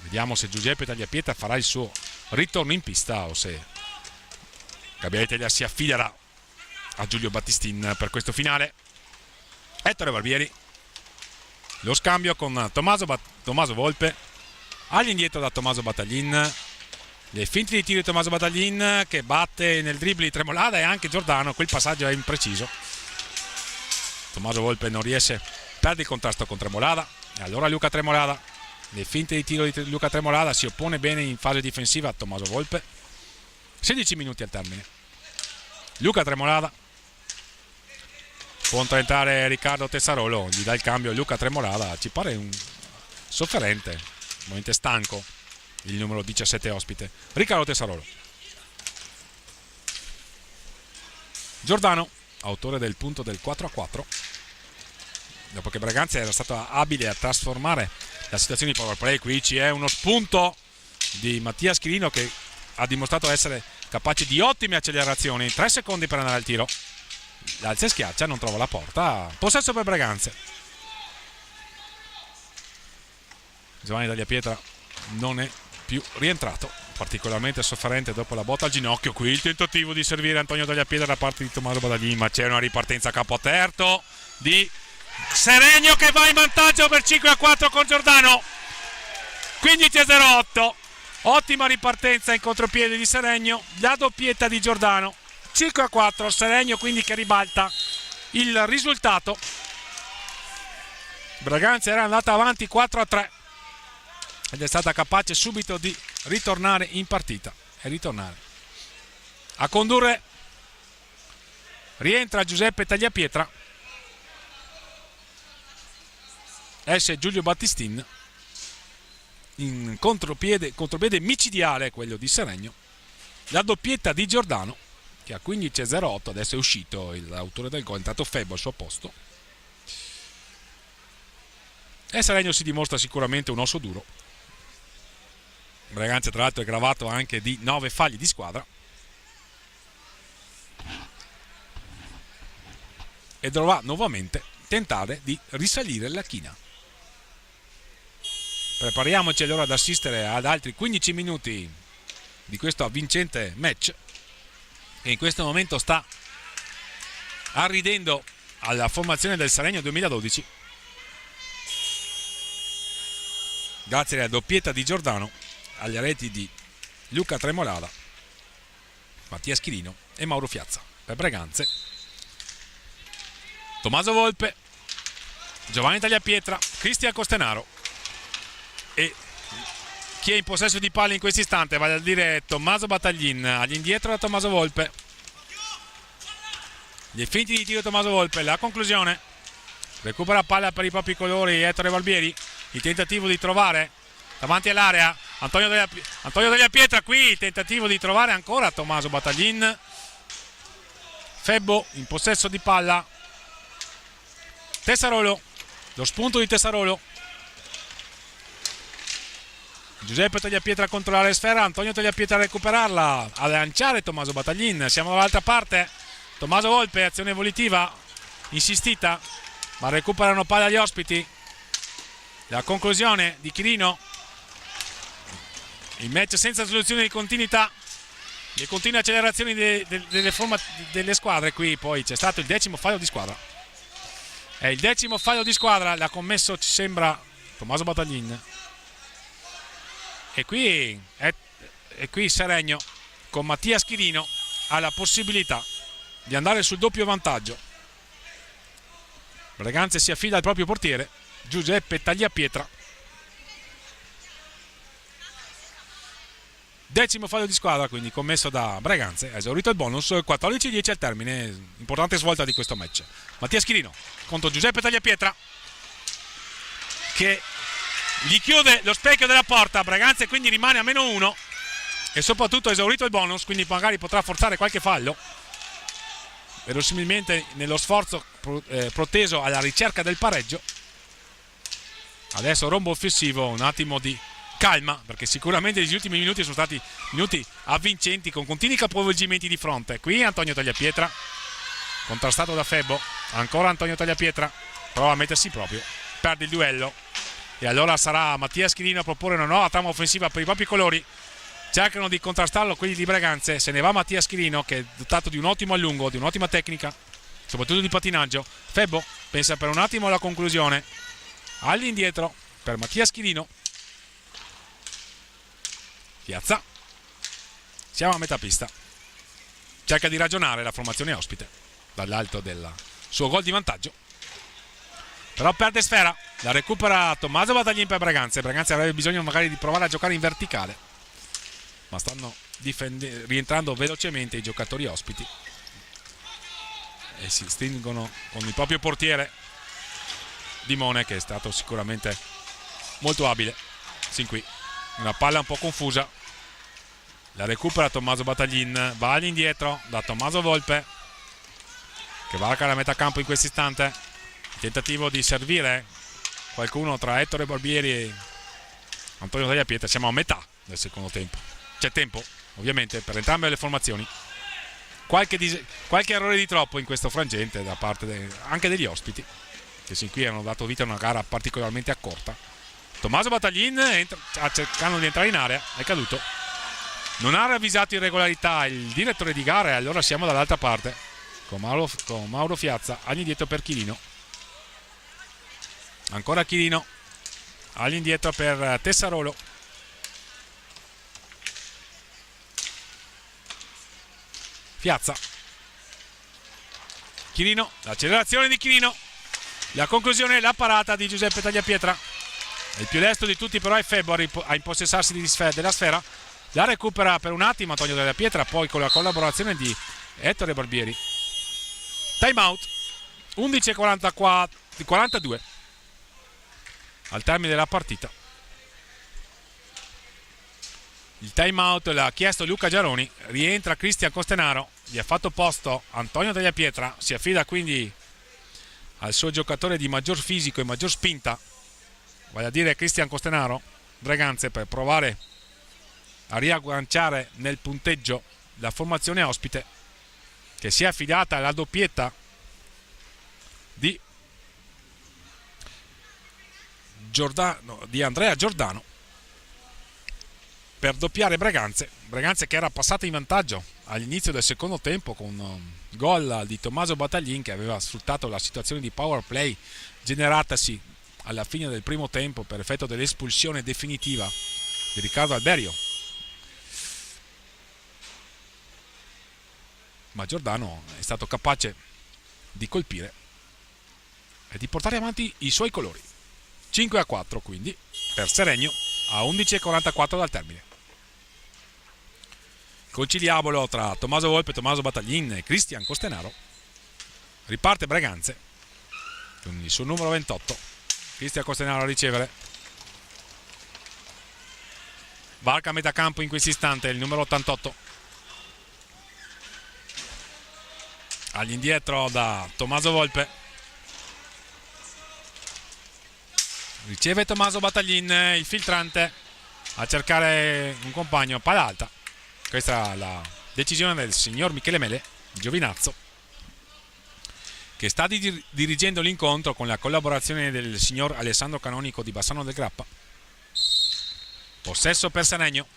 Vediamo se Giuseppe Tagliapietra farà il suo ritorno in pista o se Gabriele Teglia si affiderà a Giulio Battistin per questo finale. Ettore Barbieri, lo scambio con Tommaso Volpe, all'indietro da Tommaso Battaglin. Le finte di tiro di Tommaso Battaglin che batte nel dribbling Tremolada e anche Giordano. Quel passaggio è impreciso. Tommaso Volpe non riesce, perde il contrasto con Tremolada. E allora Luca Tremolada, le finte di tiro di Luca Tremolada, si oppone bene in fase difensiva a Tommaso Volpe. 16 minuti al termine. Luca Tremolada, può entrare Riccardo Tessarolo, gli dà il cambio. Luca Tremolada ci pare un sofferente, veramente stanco il numero 17 ospite, Riccardo Tessarolo. Giordano, autore del punto del 4-4, dopo che Breganze era stato abile a trasformare la situazione di power play. Qui c'è uno spunto di Mattia Schirino che ha dimostrato essere capace di ottime accelerazioni. 3 secondi per andare al tiro, l'alza e schiaccia, non trova la porta. Possesso per Breganze. Giovanni Tagliapietra non è più rientrato, particolarmente sofferente dopo la botta al ginocchio. Qui il tentativo di servire Antonio Tagliapietra da parte di Tommaso Battaglin, ma c'è una ripartenza a capo aperto di Seregno che va in vantaggio per 5-4 con Giordano. 15-08, ottima ripartenza in contropiede di Seregno, la doppietta di Giordano. 5-4, Seregno quindi che ribalta il risultato. Breganze era andata avanti 4-3 ed è stata capace subito di ritornare in partita e ritornare a condurre. Rientra Giuseppe Tagliapietra, esce Giulio Battistin, in contropiede micidiale quello di Seregno. La doppietta di Giordano che a 15-08 adesso è uscito l'autore del gol, è entrato Febbo al suo posto, e Seregno si dimostra sicuramente un osso duro. Breganze tra l'altro è gravato anche di 9 falli di squadra e dovrà nuovamente tentare di risalire la china. Prepariamoci allora ad assistere ad altri 15 minuti di questo avvincente match che in questo momento sta arridendo alla formazione del Salerno 2012 grazie alla doppietta di Giordano, alle reti di Luca Tremolada, Mattia Schirino e Mauro Fiazza. Per Breganze Tommaso Volpe, Giovanni Tagliapietra, Cristian Costenaro e chi è in possesso di palla in questo istante, vale a dire Tommaso Battaglin. All'indietro da Tommaso Volpe, gli finti di tiro Tommaso Volpe, la conclusione, recupera palla per i propri colori Ettore Barbieri, il tentativo di trovare davanti all'area Antonio Tagliapietra, qui il tentativo di trovare ancora Tommaso Battaglin. Febbo in possesso di palla, Tessarolo, lo spunto di Tessarolo, Giuseppe Tagliapietra a controllare sfera, Antonio Tagliapietra a recuperarla, a lanciare Tommaso Battaglin. Siamo dall'altra parte, Tommaso Volpe, azione volitiva insistita, ma recuperano palla gli ospiti. La conclusione di Chirino, il match senza soluzione di continuità, le continue accelerazioni delle squadre. Qui poi c'è stato il 10° fallo di squadra, è il 10° fallo di squadra, l'ha commesso, ci sembra, Tommaso Battaglin. E qui Seregno con Mattia Schirino ha la possibilità di andare sul doppio vantaggio. Breganze si affida al proprio portiere Giuseppe Tagliapietra. 10° fallo di squadra quindi commesso da Breganze, ha esaurito il bonus, 14-10 al termine, importante svolta di questo match. Mattia Schirino contro Giuseppe Tagliapietra che gli chiude lo specchio della porta, Breganze quindi rimane a -1 e soprattutto ha esaurito il bonus, quindi magari potrà forzare qualche fallo, verosimilmente nello sforzo proteso alla ricerca del pareggio. Adesso rombo offensivo, un attimo di calma, perché sicuramente gli ultimi minuti sono stati minuti avvincenti con continui capovolgimenti di fronte. Qui Antonio Tagliapietra contrastato da Febbo, ancora Antonio Tagliapietra prova a mettersi proprio, perde il duello e allora sarà Mattia Schirino a proporre una nuova trama offensiva per i propri colori. Cercano di contrastarlo quelli di Breganze, se ne va Mattia Schirino che è dotato di un ottimo allungo, di un'ottima tecnica, soprattutto di patinaggio. Febbo pensa per un attimo alla conclusione, all'indietro per Mattia Schirino. Piazza, siamo a metà pista, cerca di ragionare la formazione ospite dall'alto del suo gol di vantaggio, però perde sfera, la recupera Tommaso Battaglin per Breganze. Breganze avrebbe bisogno magari di provare a giocare in verticale, ma stanno rientrando velocemente i giocatori ospiti e si stringono con il proprio portiere Dimone, che è stato sicuramente molto abile sin qui. Una palla un po' confusa, la recupera Tommaso Battaglin, va all'indietro da Tommaso Volpe che varca la metà campo in questo istante, il tentativo di servire qualcuno tra Ettore Barbieri e Antonio Tagliapietra. Siamo a metà del secondo tempo, c'è tempo ovviamente per entrambe le formazioni, qualche errore di troppo in questo frangente da parte anche degli ospiti, che sin qui hanno dato vita a una gara particolarmente accorta. Tommaso Battaglin cercando di entrare in area, è caduto, non ha ravvisato irregolarità il direttore di gara e allora siamo dall'altra parte con Mauro Fiazza all'indietro per Chirino, ancora Chirino all'indietro per Tessarolo, Fiazza, Chirino, l'accelerazione di Chirino, la conclusione, la parata di Giuseppe Tagliapietra. Il più lesto di tutti però è Febbo a impossessarsi della sfera, la recupera per un attimo Antonio Tagliapietra, poi con la collaborazione di Ettore Barbieri. Time out, 11:42 al termine della partita. Il time out l'ha chiesto Luca Giaroni, rientra Cristian Costenaro, gli ha fatto posto Antonio Tagliapietra, si affida quindi al suo giocatore di maggior fisico e maggior spinta, vale a dire Cristian Costenaro. Breganze per provare a riagganciare nel punteggio la formazione ospite, che si è affidata alla doppietta di Andrea Giordano per doppiare Breganze che era passata in vantaggio all'inizio del secondo tempo con un gol di Tommaso Battaglin, che aveva sfruttato la situazione di power play generatasi alla fine del primo tempo per effetto dell'espulsione definitiva di Riccardo Alberio. Ma Giordano è stato capace di colpire e di portare avanti i suoi colori. 5-4 quindi per Seregno a 11:44 dal termine. Conciliabolo tra Tommaso Volpe, Tommaso Battaglin e Cristian Costenaro. Riparte Breganze con il suo numero 28. Cristian Costenaro a ricevere. Varca a metà campo in questo istante il numero 88. All'indietro da Tommaso Volpe. Riceve Tommaso Battaglin, il filtrante a cercare un compagno, palla alta. Questa è la decisione del signor Michele Mele, Giovinazzo, che sta dirigendo l'incontro con la collaborazione del signor Alessandro Canonico di Bassano del Grappa. Possesso per Seregno.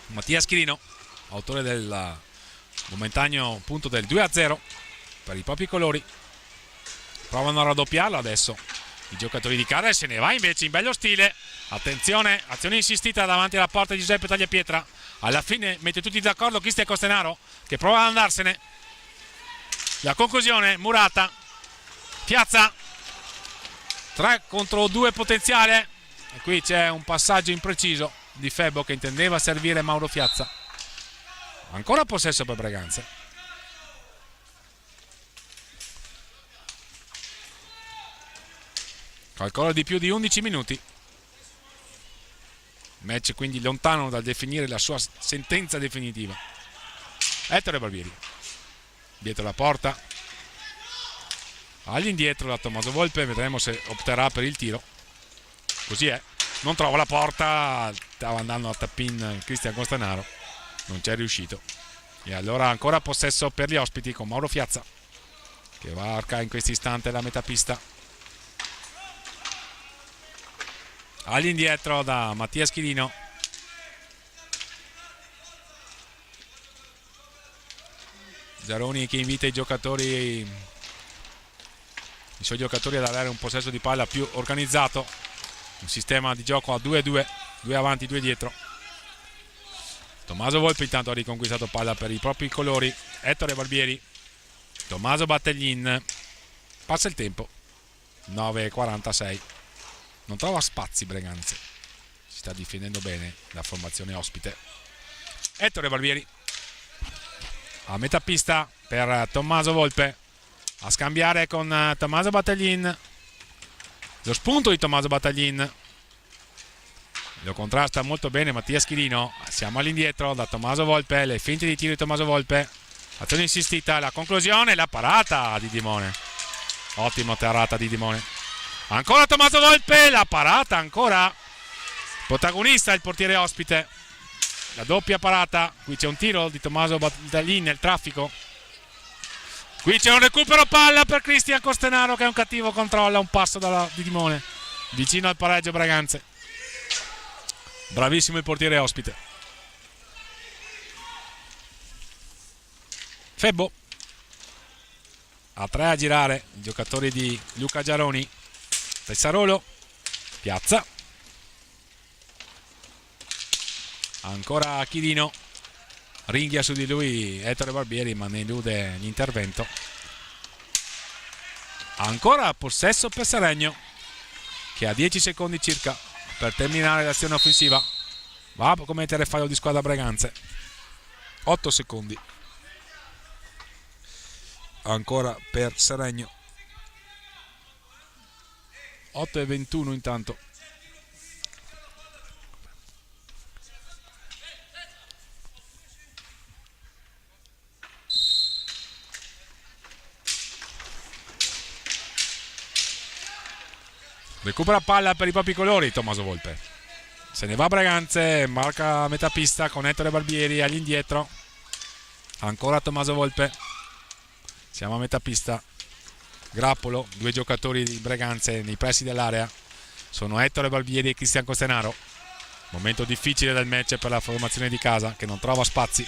Mattia Schirino, autore del momentaneo punto del 2-0 per i propri colori. Provano a raddoppiarlo adesso i giocatori di casa e se ne va invece in bello stile. Attenzione, azione insistita davanti alla porta di Giuseppe Tagliapietra. Alla fine mette tutti d'accordo Cristian Costenaro, che prova ad andarsene. La conclusione, Murata, Piazza, 3 contro 2 potenziale. E qui c'è un passaggio impreciso di Febbo che intendeva servire Mauro Piazza. Ancora possesso per Breganze. Qualcosa di più di 11 minuti. Match quindi lontano dal definire la sua sentenza definitiva. Ettore Barbieri. Dietro la porta. All'indietro da Tommaso Volpe. Vedremo se opterà per il tiro. Così è. Non trova la porta. Stava andando a tap-in Cristian Costenaro. Non c'è riuscito. E allora ancora possesso per gli ospiti con Mauro Piazza, che varca in questo istante la metapista. All'indietro da Mattia Schirino. Giaroni che invita i suoi giocatori ad avere un possesso di palla più organizzato, un sistema di gioco a 2-2, 2 avanti, 2 dietro. Tommaso Volpe intanto ha riconquistato palla per i propri colori. Ettore Barbieri, Tommaso Battaglin, passa il tempo, 9:46. Non trova spazi Breganze, si sta difendendo bene la formazione ospite. Ettore Barbieri a metà pista per Tommaso Volpe, a scambiare con Tommaso Battaglin. Lo spunto di Tommaso Battaglin lo contrasta molto bene Mattia Schirino. Siamo all'indietro da Tommaso Volpe, le finte di tiro di Tommaso Volpe, azione insistita, la conclusione, la parata di Dimone. Ottima parata di Dimone. Ancora Tommaso Volpe, la parata ancora. Protagonista il portiere ospite. La doppia parata. Qui c'è un tiro di Tommaso Battaglin nel traffico. Qui c'è un recupero palla per Cristian Costenaro, che è un cattivo controllo, un passo di Dimone. Vicino al pareggio Breganze. Bravissimo il portiere ospite. Febbo. A 3 a girare i giocatori di Luca Giaroni. Tessarolo, Piazza, ancora Chirino, ringhia su di lui Ettore Barbieri ma ne elude l'intervento. Ancora possesso per Seregno, che ha 10 secondi circa per terminare l'azione offensiva. Va a commettere fallo di squadra Breganze. 8 secondi ancora per Seregno. 8:21 intanto. Recupera palla per i propri colori Tommaso Volpe. Se ne va Breganze, marca a metà pista con Ettore Barbieri all'indietro. Ancora Tommaso Volpe. Siamo a metà pista. Grappolo, 2 giocatori di Breganze nei pressi dell'area. Sono Ettore Barbieri e Cristian Costenaro. Momento difficile del match per la formazione di casa che non trova spazi.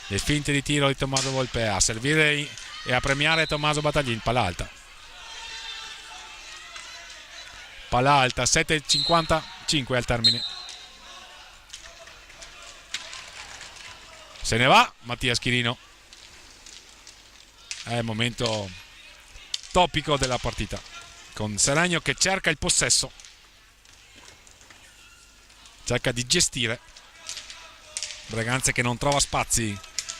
Le finte di tiro di Tommaso Volpe a servire e a premiare Tommaso Battaglin. Palla alta. Palla alta, 7:55 al termine. Se ne va Mattia Schirino. È il momento topico della partita, con Seregno che cerca il possesso, cerca di gestire. Breganze che non trova spazi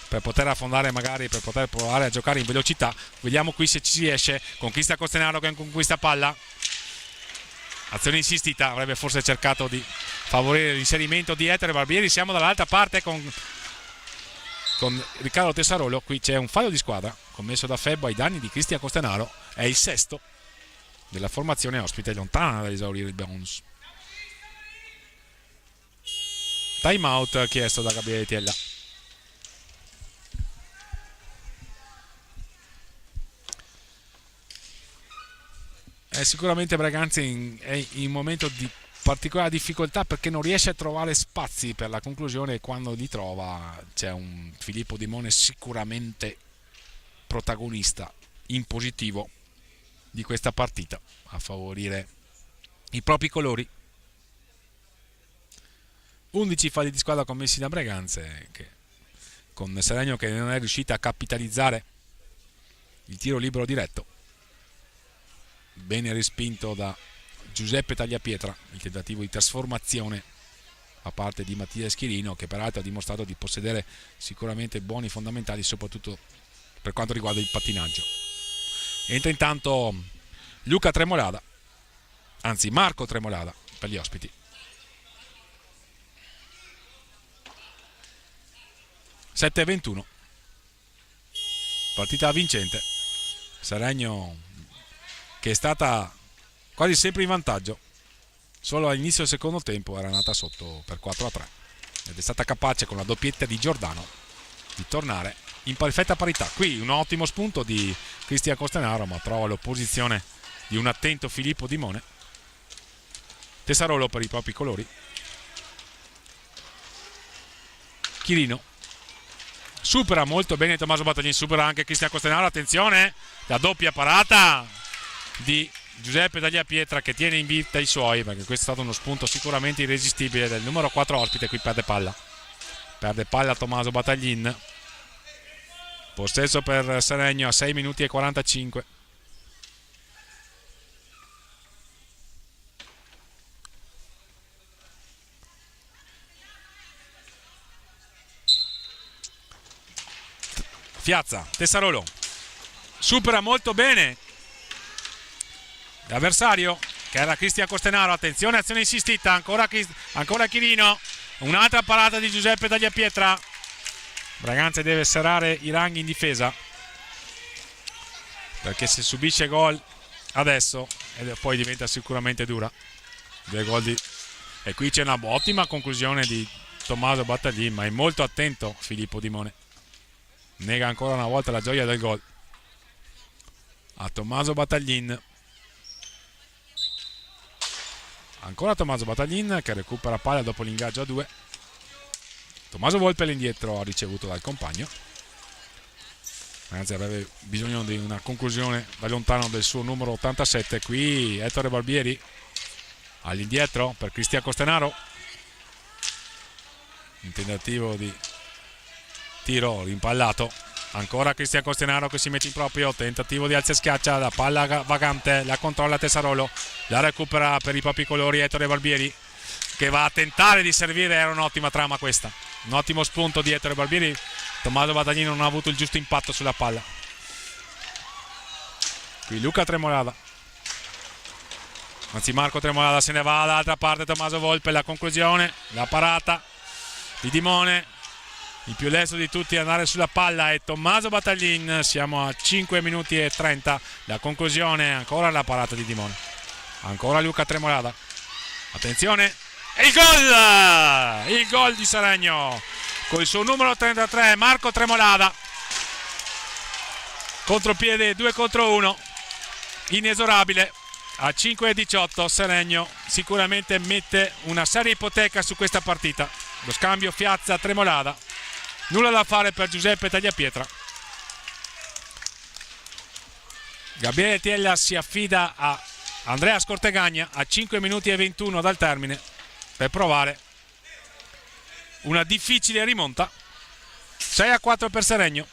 per poter affondare, magari per poter provare a giocare in velocità. Vediamo qui se ci riesce. Conquista Costenaro che conquista palla. Azione insistita, avrebbe forse cercato di favorire l'inserimento di Ettore Barbieri. Siamo dall'altra parte con Riccardo Tessarolo. Qui c'è un fallo di squadra commesso da Febbo ai danni di Cristian Costenaro. È il sesto della formazione ospite, lontana dall'esaurire il bonus. Time out chiesto da Gabriele Tiella. Sicuramente Breganze è in un momento di particolare difficoltà perché non riesce a trovare spazi per la conclusione, e quando li trova c'è un Filippo Dimone sicuramente protagonista in positivo di questa partita a favorire i propri colori. 11 falli di squadra commessi da Breganze, che con Seregno che non è riuscita a capitalizzare il tiro libero diretto. Bene respinto da Giuseppe Tagliapietra il tentativo di trasformazione a parte di Mattia Schirino, che peraltro ha dimostrato di possedere sicuramente buoni fondamentali, soprattutto per quanto riguarda il pattinaggio. Entra intanto Luca Tremolada, anzi Marco Tremolada per gli ospiti. (7:21) partita vincente. Seregno che è stata quasi sempre in vantaggio, solo all'inizio del secondo tempo era andata sotto per 4-3 ed è stata capace con la doppietta di Giordano di tornare in perfetta parità. Qui un ottimo spunto di Cristian Costenaro, ma trova l'opposizione di un attento Filippo Dimone. Tessarolo per i propri colori. Chirino supera molto bene Tommaso Battaglin, supera anche Cristian Costenaro. Attenzione, la doppia parata di Giuseppe Tagliapietra che tiene in vita i suoi, perché questo è stato uno spunto sicuramente irresistibile del numero 4 ospite. Qui perde palla Tommaso Battaglin. Possesso per Seregno a 6 minuti e 45. Fiazza, Tessarolo supera molto bene l'avversario che era Cristian Costenaro. Attenzione, azione insistita, ancora Chirino, un'altra parata di Giuseppe Tagliapietra. Breganze deve serrare i ranghi in difesa, perché se subisce gol adesso poi diventa sicuramente dura. E qui c'è una ottima conclusione di Tommaso Battaglin, ma è molto attento Filippo Dimone. Nega ancora una volta la gioia del gol a Tommaso Battaglin. Ancora Tommaso Battaglin che recupera palla dopo l'ingaggio a 2. Tommaso Volpe all'indietro ha ricevuto dal compagno. Anzi, avrebbe bisogno di una conclusione da lontano del suo numero 87. Qui Ettore Barbieri all'indietro per Cristian Costenaro. Un tentativo di tiro rimpallato. Ancora Cristian Costenaro che si mette in proprio, tentativo di alza e schiaccia, la palla vagante, la controlla Tessarolo, la recupera per i propri colori Ettore Barbieri che va a tentare di servire. Era un'ottima trama questa, un ottimo spunto di Ettore Barbieri. Tommaso Battaglin non ha avuto il giusto impatto sulla palla. Qui Luca Tremolada, anzi Marco Tremolada se ne va dall'altra parte. Tommaso Volpe, la conclusione, la parata di Dimone. Il più lesto di tutti andare sulla palla è Tommaso Battaglin. Siamo a 5 minuti e 30. La conclusione, ancora la parata di Dimone. Ancora Luca Tremolada. Attenzione. E il gol! Il gol di Seregno. Con il suo numero 33 Marco Tremolada. Contropiede 2 contro 1. Inesorabile. A 5-18 Seregno sicuramente mette una seria ipoteca su questa partita. Lo scambio Fiazza-Tremolada, nulla da fare per Giuseppe Tagliapietra. Gabriele Tiella si affida a Andrea Scortegagna a 5 minuti e 21 dal termine per provare una difficile rimonta. 6-4 per Seregno.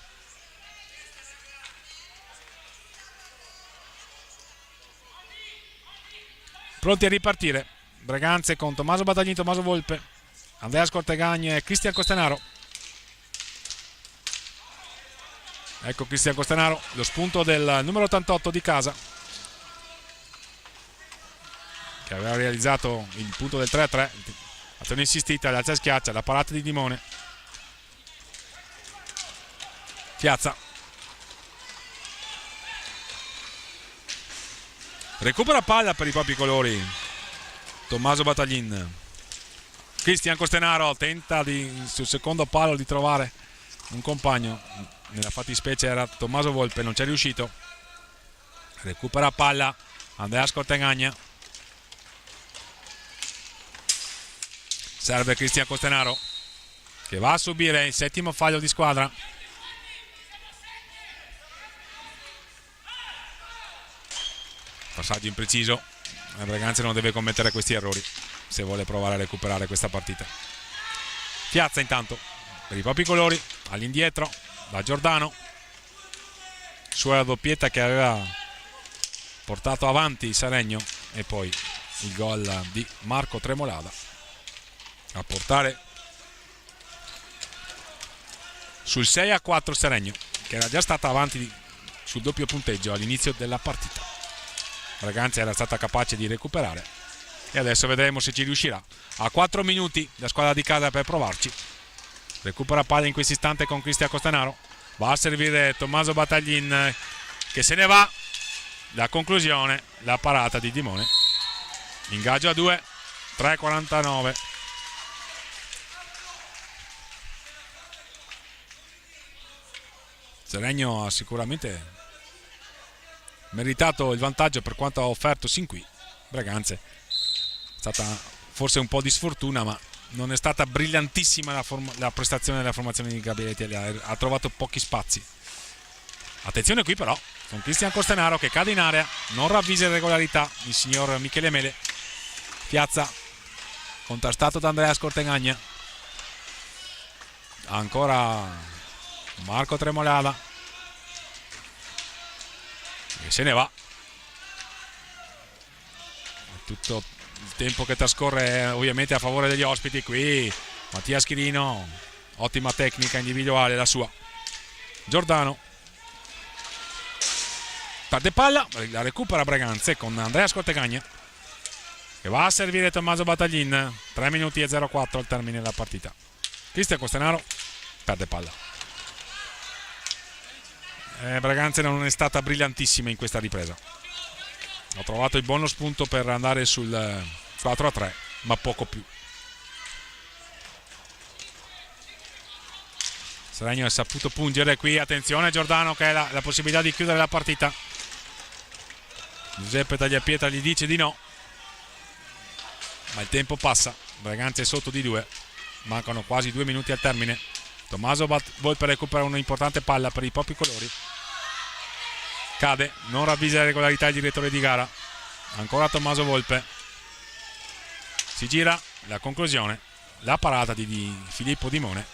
Pronti a ripartire Breganze con Tommaso Battaglini, Tommaso Volpe, Andrea Scortegagna e Cristian Costanaro. Ecco Cristian Costanaro, lo spunto del numero 88 di casa, che aveva realizzato il punto del 3-3. Azione insistita, l'alza e schiaccia, la parata di Dimone. Piazza recupera palla per i propri colori Tommaso Battaglin. Cristian Costanaro tenta sul secondo palo di trovare un compagno, nella fattispecie era Tommaso Volpe, non c'è riuscito. Recupera palla Andrea Scortegagna, serve Cristian Costanaro che va a subire il settimo fallo di squadra. Passaggio impreciso, la Breganze non deve commettere questi errori se vuole provare a recuperare questa partita. Piazza intanto per i propri colori, all'indietro da Giordano, sua doppietta che aveva portato avanti Seregno, e poi il gol di Marco Tremolada a portare sul 6-4 Seregno, che era già stata avanti sul doppio punteggio all'inizio della partita. Breganze era stata capace di recuperare e adesso vedremo se ci riuscirà. A 4 minuti la squadra di casa per provarci. Recupera palla in questo istante con Cristian Costanaro, va a servire Tommaso Battaglin che se ne va. La conclusione, la parata di Dimone. Ingaggio a 2, 3:49. Seregno ha sicuramente meritato il vantaggio per quanto ha offerto sin qui. Breganze è stata forse un po' di sfortuna, ma non è stata brillantissima la prestazione della formazione di Gabriele Tiella, ha trovato pochi spazi. Attenzione qui però con Cristian Costanaro che cade in area, non ravvisa irregolarità il signor Michele Mele. Piazza contrastato da Andrea Scortegagna, ancora Marco Tremolada e se ne va. Tutto il tempo che trascorre è ovviamente a favore degli ospiti. Qui Mattia Schirino, ottima tecnica individuale la sua. Giordano perde palla, la recupera Breganze con Andrea Scortegagna che va a servire Tommaso Battaglin. 3 minuti e 04 al termine della partita. Cristian Costanaro perde palla. Breganze non è stata brillantissima in questa ripresa, ho trovato il buono spunto per andare sul 4-3, ma poco più. Seregno ha saputo pungere qui, attenzione Giordano che ha la possibilità di chiudere la partita. Giuseppe Tagliapietra gli dice di no, ma il tempo passa, Breganze è sotto di 2, mancano quasi 2 minuti al termine. Tommaso Volpe recupera un'importante palla per i propri colori, cade, non ravvisa la regolarità il direttore di gara. Ancora Tommaso Volpe, si gira, la conclusione, la parata di Filippo Dimone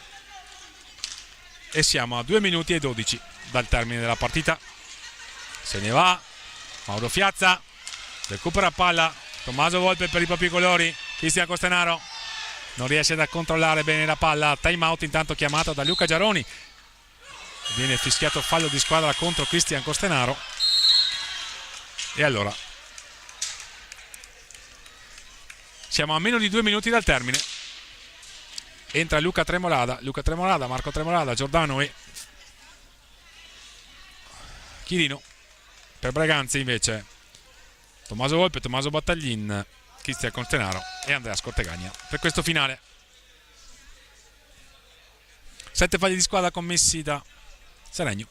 e siamo a 2 minuti e 12 dal termine della partita. Se ne va Mauro Fiazza, recupera palla Tommaso Volpe per i propri colori. Cristian Costanaro non riesce a controllare bene la palla, time out intanto chiamato da Luca Giaroni, viene fischiato fallo di squadra contro Cristian Costanaro. E allora siamo a meno di 2 minuti dal termine, entra Luca Tremolada, Marco Tremolada, Giordano e Chirino. Per Breganze invece Tommaso Volpe, Tommaso Battaglin, Cristian Costanaro e Andrea Scortegagna per questo finale. 7 falli di squadra commessi da Seregno,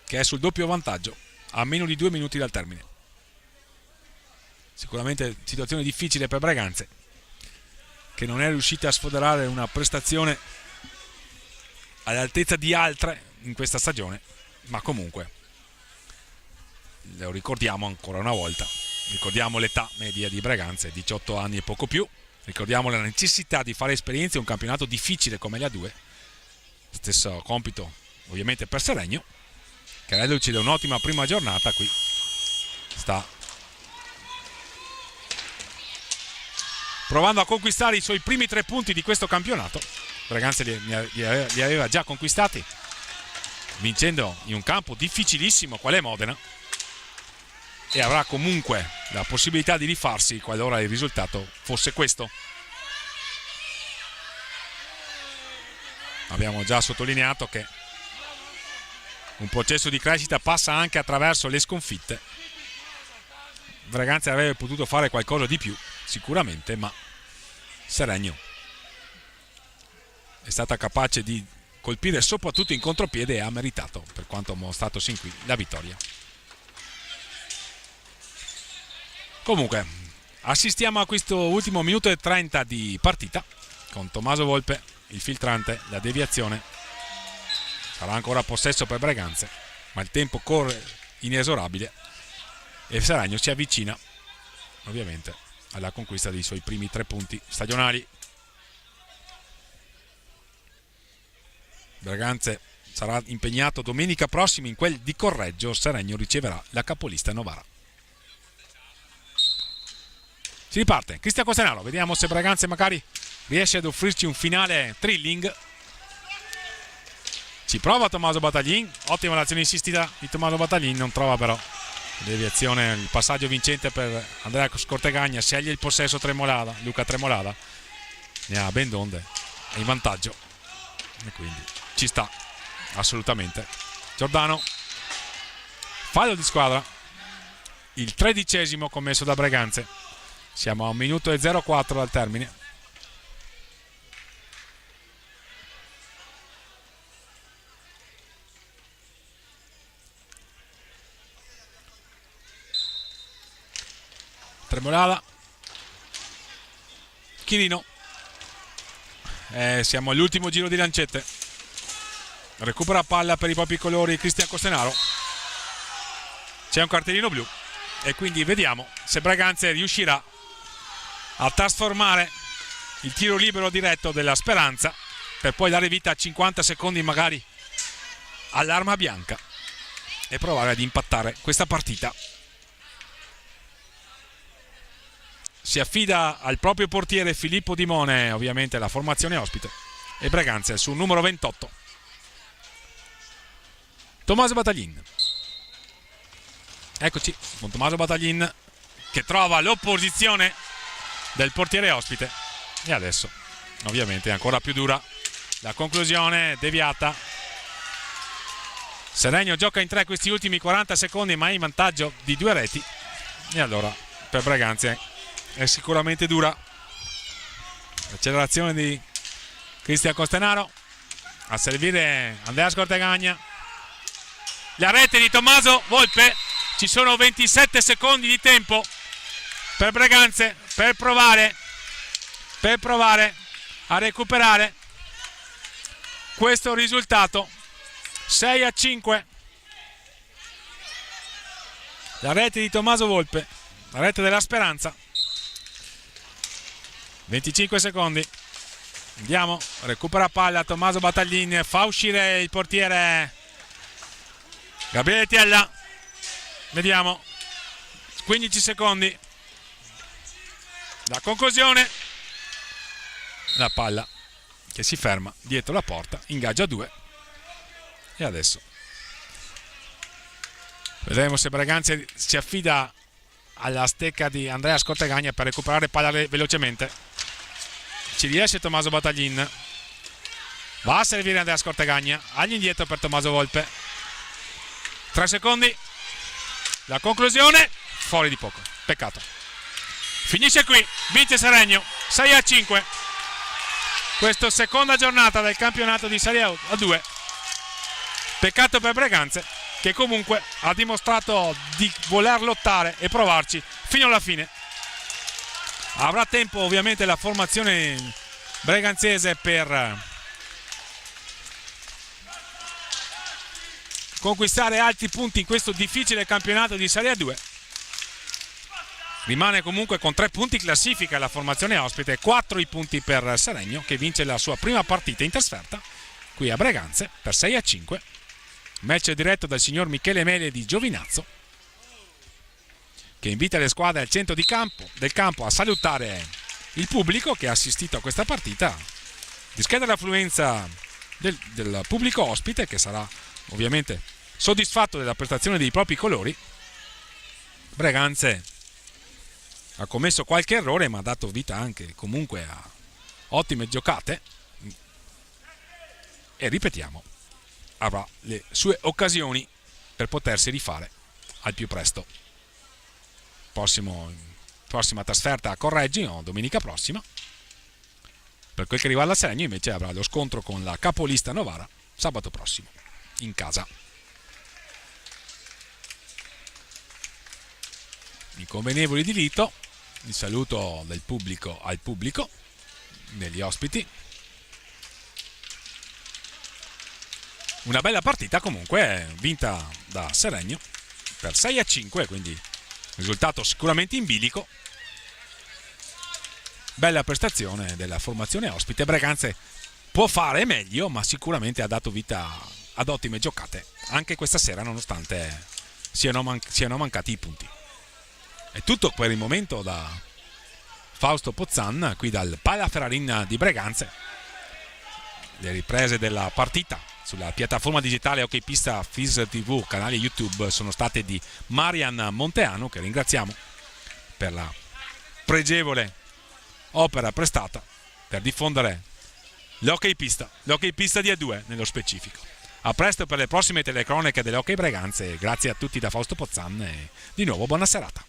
che è sul doppio vantaggio a meno di 2 minuti dal termine. Sicuramente situazione difficile per Breganze, che non è riuscita a sfoderare una prestazione all'altezza di altre in questa stagione, ma comunque lo ricordiamo ancora una volta, ricordiamo l'età media di Breganze, 18 anni e poco più, ricordiamo la necessità di fare esperienze in un campionato difficile come la 2, stesso compito ovviamente per Seregno, che reduce da un'ottima prima giornata. Qui sta provando a conquistare i suoi primi 3 punti di questo campionato. Breganze li aveva già conquistati vincendo in un campo difficilissimo qual è Modena, e avrà comunque la possibilità di rifarsi qualora il risultato fosse questo. Abbiamo già sottolineato che un processo di crescita passa anche attraverso le sconfitte. Breganze avrebbe potuto fare qualcosa di più sicuramente, ma Seregno è stata capace di colpire soprattutto in contropiede e ha meritato, per quanto mostrato sin qui, la vittoria. Comunque assistiamo a questo ultimo minuto e 30 di partita con Tommaso Volpe, il filtrante, la deviazione. Sarà ancora possesso per Breganze, ma il tempo corre inesorabile e Seregno si avvicina ovviamente alla conquista dei suoi primi 3 punti stagionali. Breganze sarà impegnato domenica prossima in quel di Correggio. Seregno riceverà la capolista Novara. Si riparte, Cristian Costanaro, vediamo se Breganze magari riesce ad offrirci un finale thrilling. Ci prova Tommaso Bataglin, ottima l'azione insistita di Tommaso Bataglin, non trova però deviazione, il passaggio vincente per Andrea Scortegagna, sceglie il possesso Tremolada, Luca Tremolada ne ha ben donde, è in vantaggio e quindi ci sta assolutamente. Giordano, fallo di squadra, il 13° commesso da Breganze. Siamo a 1 minuto e 04 dal termine. Tremolada, Chirino, siamo all'ultimo giro di lancette. Recupera palla per i propri colori Cristian Costanaro. C'è un cartellino blu e quindi vediamo se Breganze riuscirà a trasformare il tiro libero diretto della Speranza per poi dare vita a 50 secondi magari all'arma bianca e provare ad impattare questa partita. Si affida al proprio portiere Filippo Dimone, ovviamente la formazione ospite, e Breganze sul numero 28. Tommaso Bataglin. Eccoci con Tommaso Bataglin che trova l'opposizione del portiere ospite e adesso ovviamente è ancora più dura la conclusione deviata. Seregno gioca in 3 questi ultimi 40 secondi ma è in vantaggio di 2 reti e allora per Breganze è sicuramente dura. Accelerazione di Cristian Costanaro, a servire Andrea Scortegagna, la rete di Tommaso Volpe. Ci sono 27 secondi di tempo per Breganze per provare a recuperare questo risultato. 6-5, la rete di Tommaso Volpe, la rete della Speranza. 25 secondi, andiamo, recupera palla Tommaso Bataglin, fa uscire il portiere Gabriele Tiella, vediamo, 15 secondi, la conclusione, la palla che si ferma dietro la porta, ingaggia 2 e adesso vedremo se Breganze si affida alla stecca di Andrea Scortegagna per recuperare palla velocemente. Ci riesce Tommaso Bataglin, va a servire Andrea Scortegagna, all'indietro per Tommaso Volpe, 3 secondi, la conclusione, fuori di poco, peccato. Finisce qui, vince Seregno 6-5 questa seconda giornata del campionato di Serie A2. Peccato per Breganze che comunque ha dimostrato di voler lottare e provarci fino alla fine Avrà tempo ovviamente la formazione breganzese per conquistare altri punti in questo difficile campionato di Serie 2. Rimane comunque con 3 punti in classifica la formazione ospite, 4 i punti per Seregno, che vince la sua prima partita in trasferta qui a Breganze per 6-5. Match diretto dal signor Michele Mele di Giovinazzo, che invita le squadre al centro del campo a salutare il pubblico che ha assistito a questa partita. Discreta l'affluenza del pubblico ospite, che sarà ovviamente soddisfatto della prestazione dei propri colori. Breganze ha commesso qualche errore, ma ha dato vita anche comunque a ottime giocate, e ripetiamo, avrà le sue occasioni per potersi rifare al più presto. Prossima trasferta a Correggi, o domenica prossima. Per quel che riguarda la Seregno invece avrà lo scontro con la capolista Novara sabato prossimo in casa. I convenevoli di Lito, il saluto del pubblico al pubblico, degli ospiti. Una bella partita comunque, vinta da Seregno per 6-5, quindi risultato sicuramente in bilico. Bella prestazione della formazione ospite. Breganze può fare meglio, ma sicuramente ha dato vita ad ottime giocate anche questa sera, nonostante siano mancati i punti. È tutto per il momento da Fausto Pozzan, qui dal Palaferrarin di Breganze. Le riprese della partita sulla piattaforma digitale Hockey Pista FIS TV, canale YouTube, sono state di Marian Monteano, che ringraziamo per la pregevole opera prestata per diffondere l'Hockey Pista di A2 nello specifico. A presto per le prossime telecronache dell'Hockey Breganze, grazie a tutti da Fausto Pozzan e di nuovo buona serata.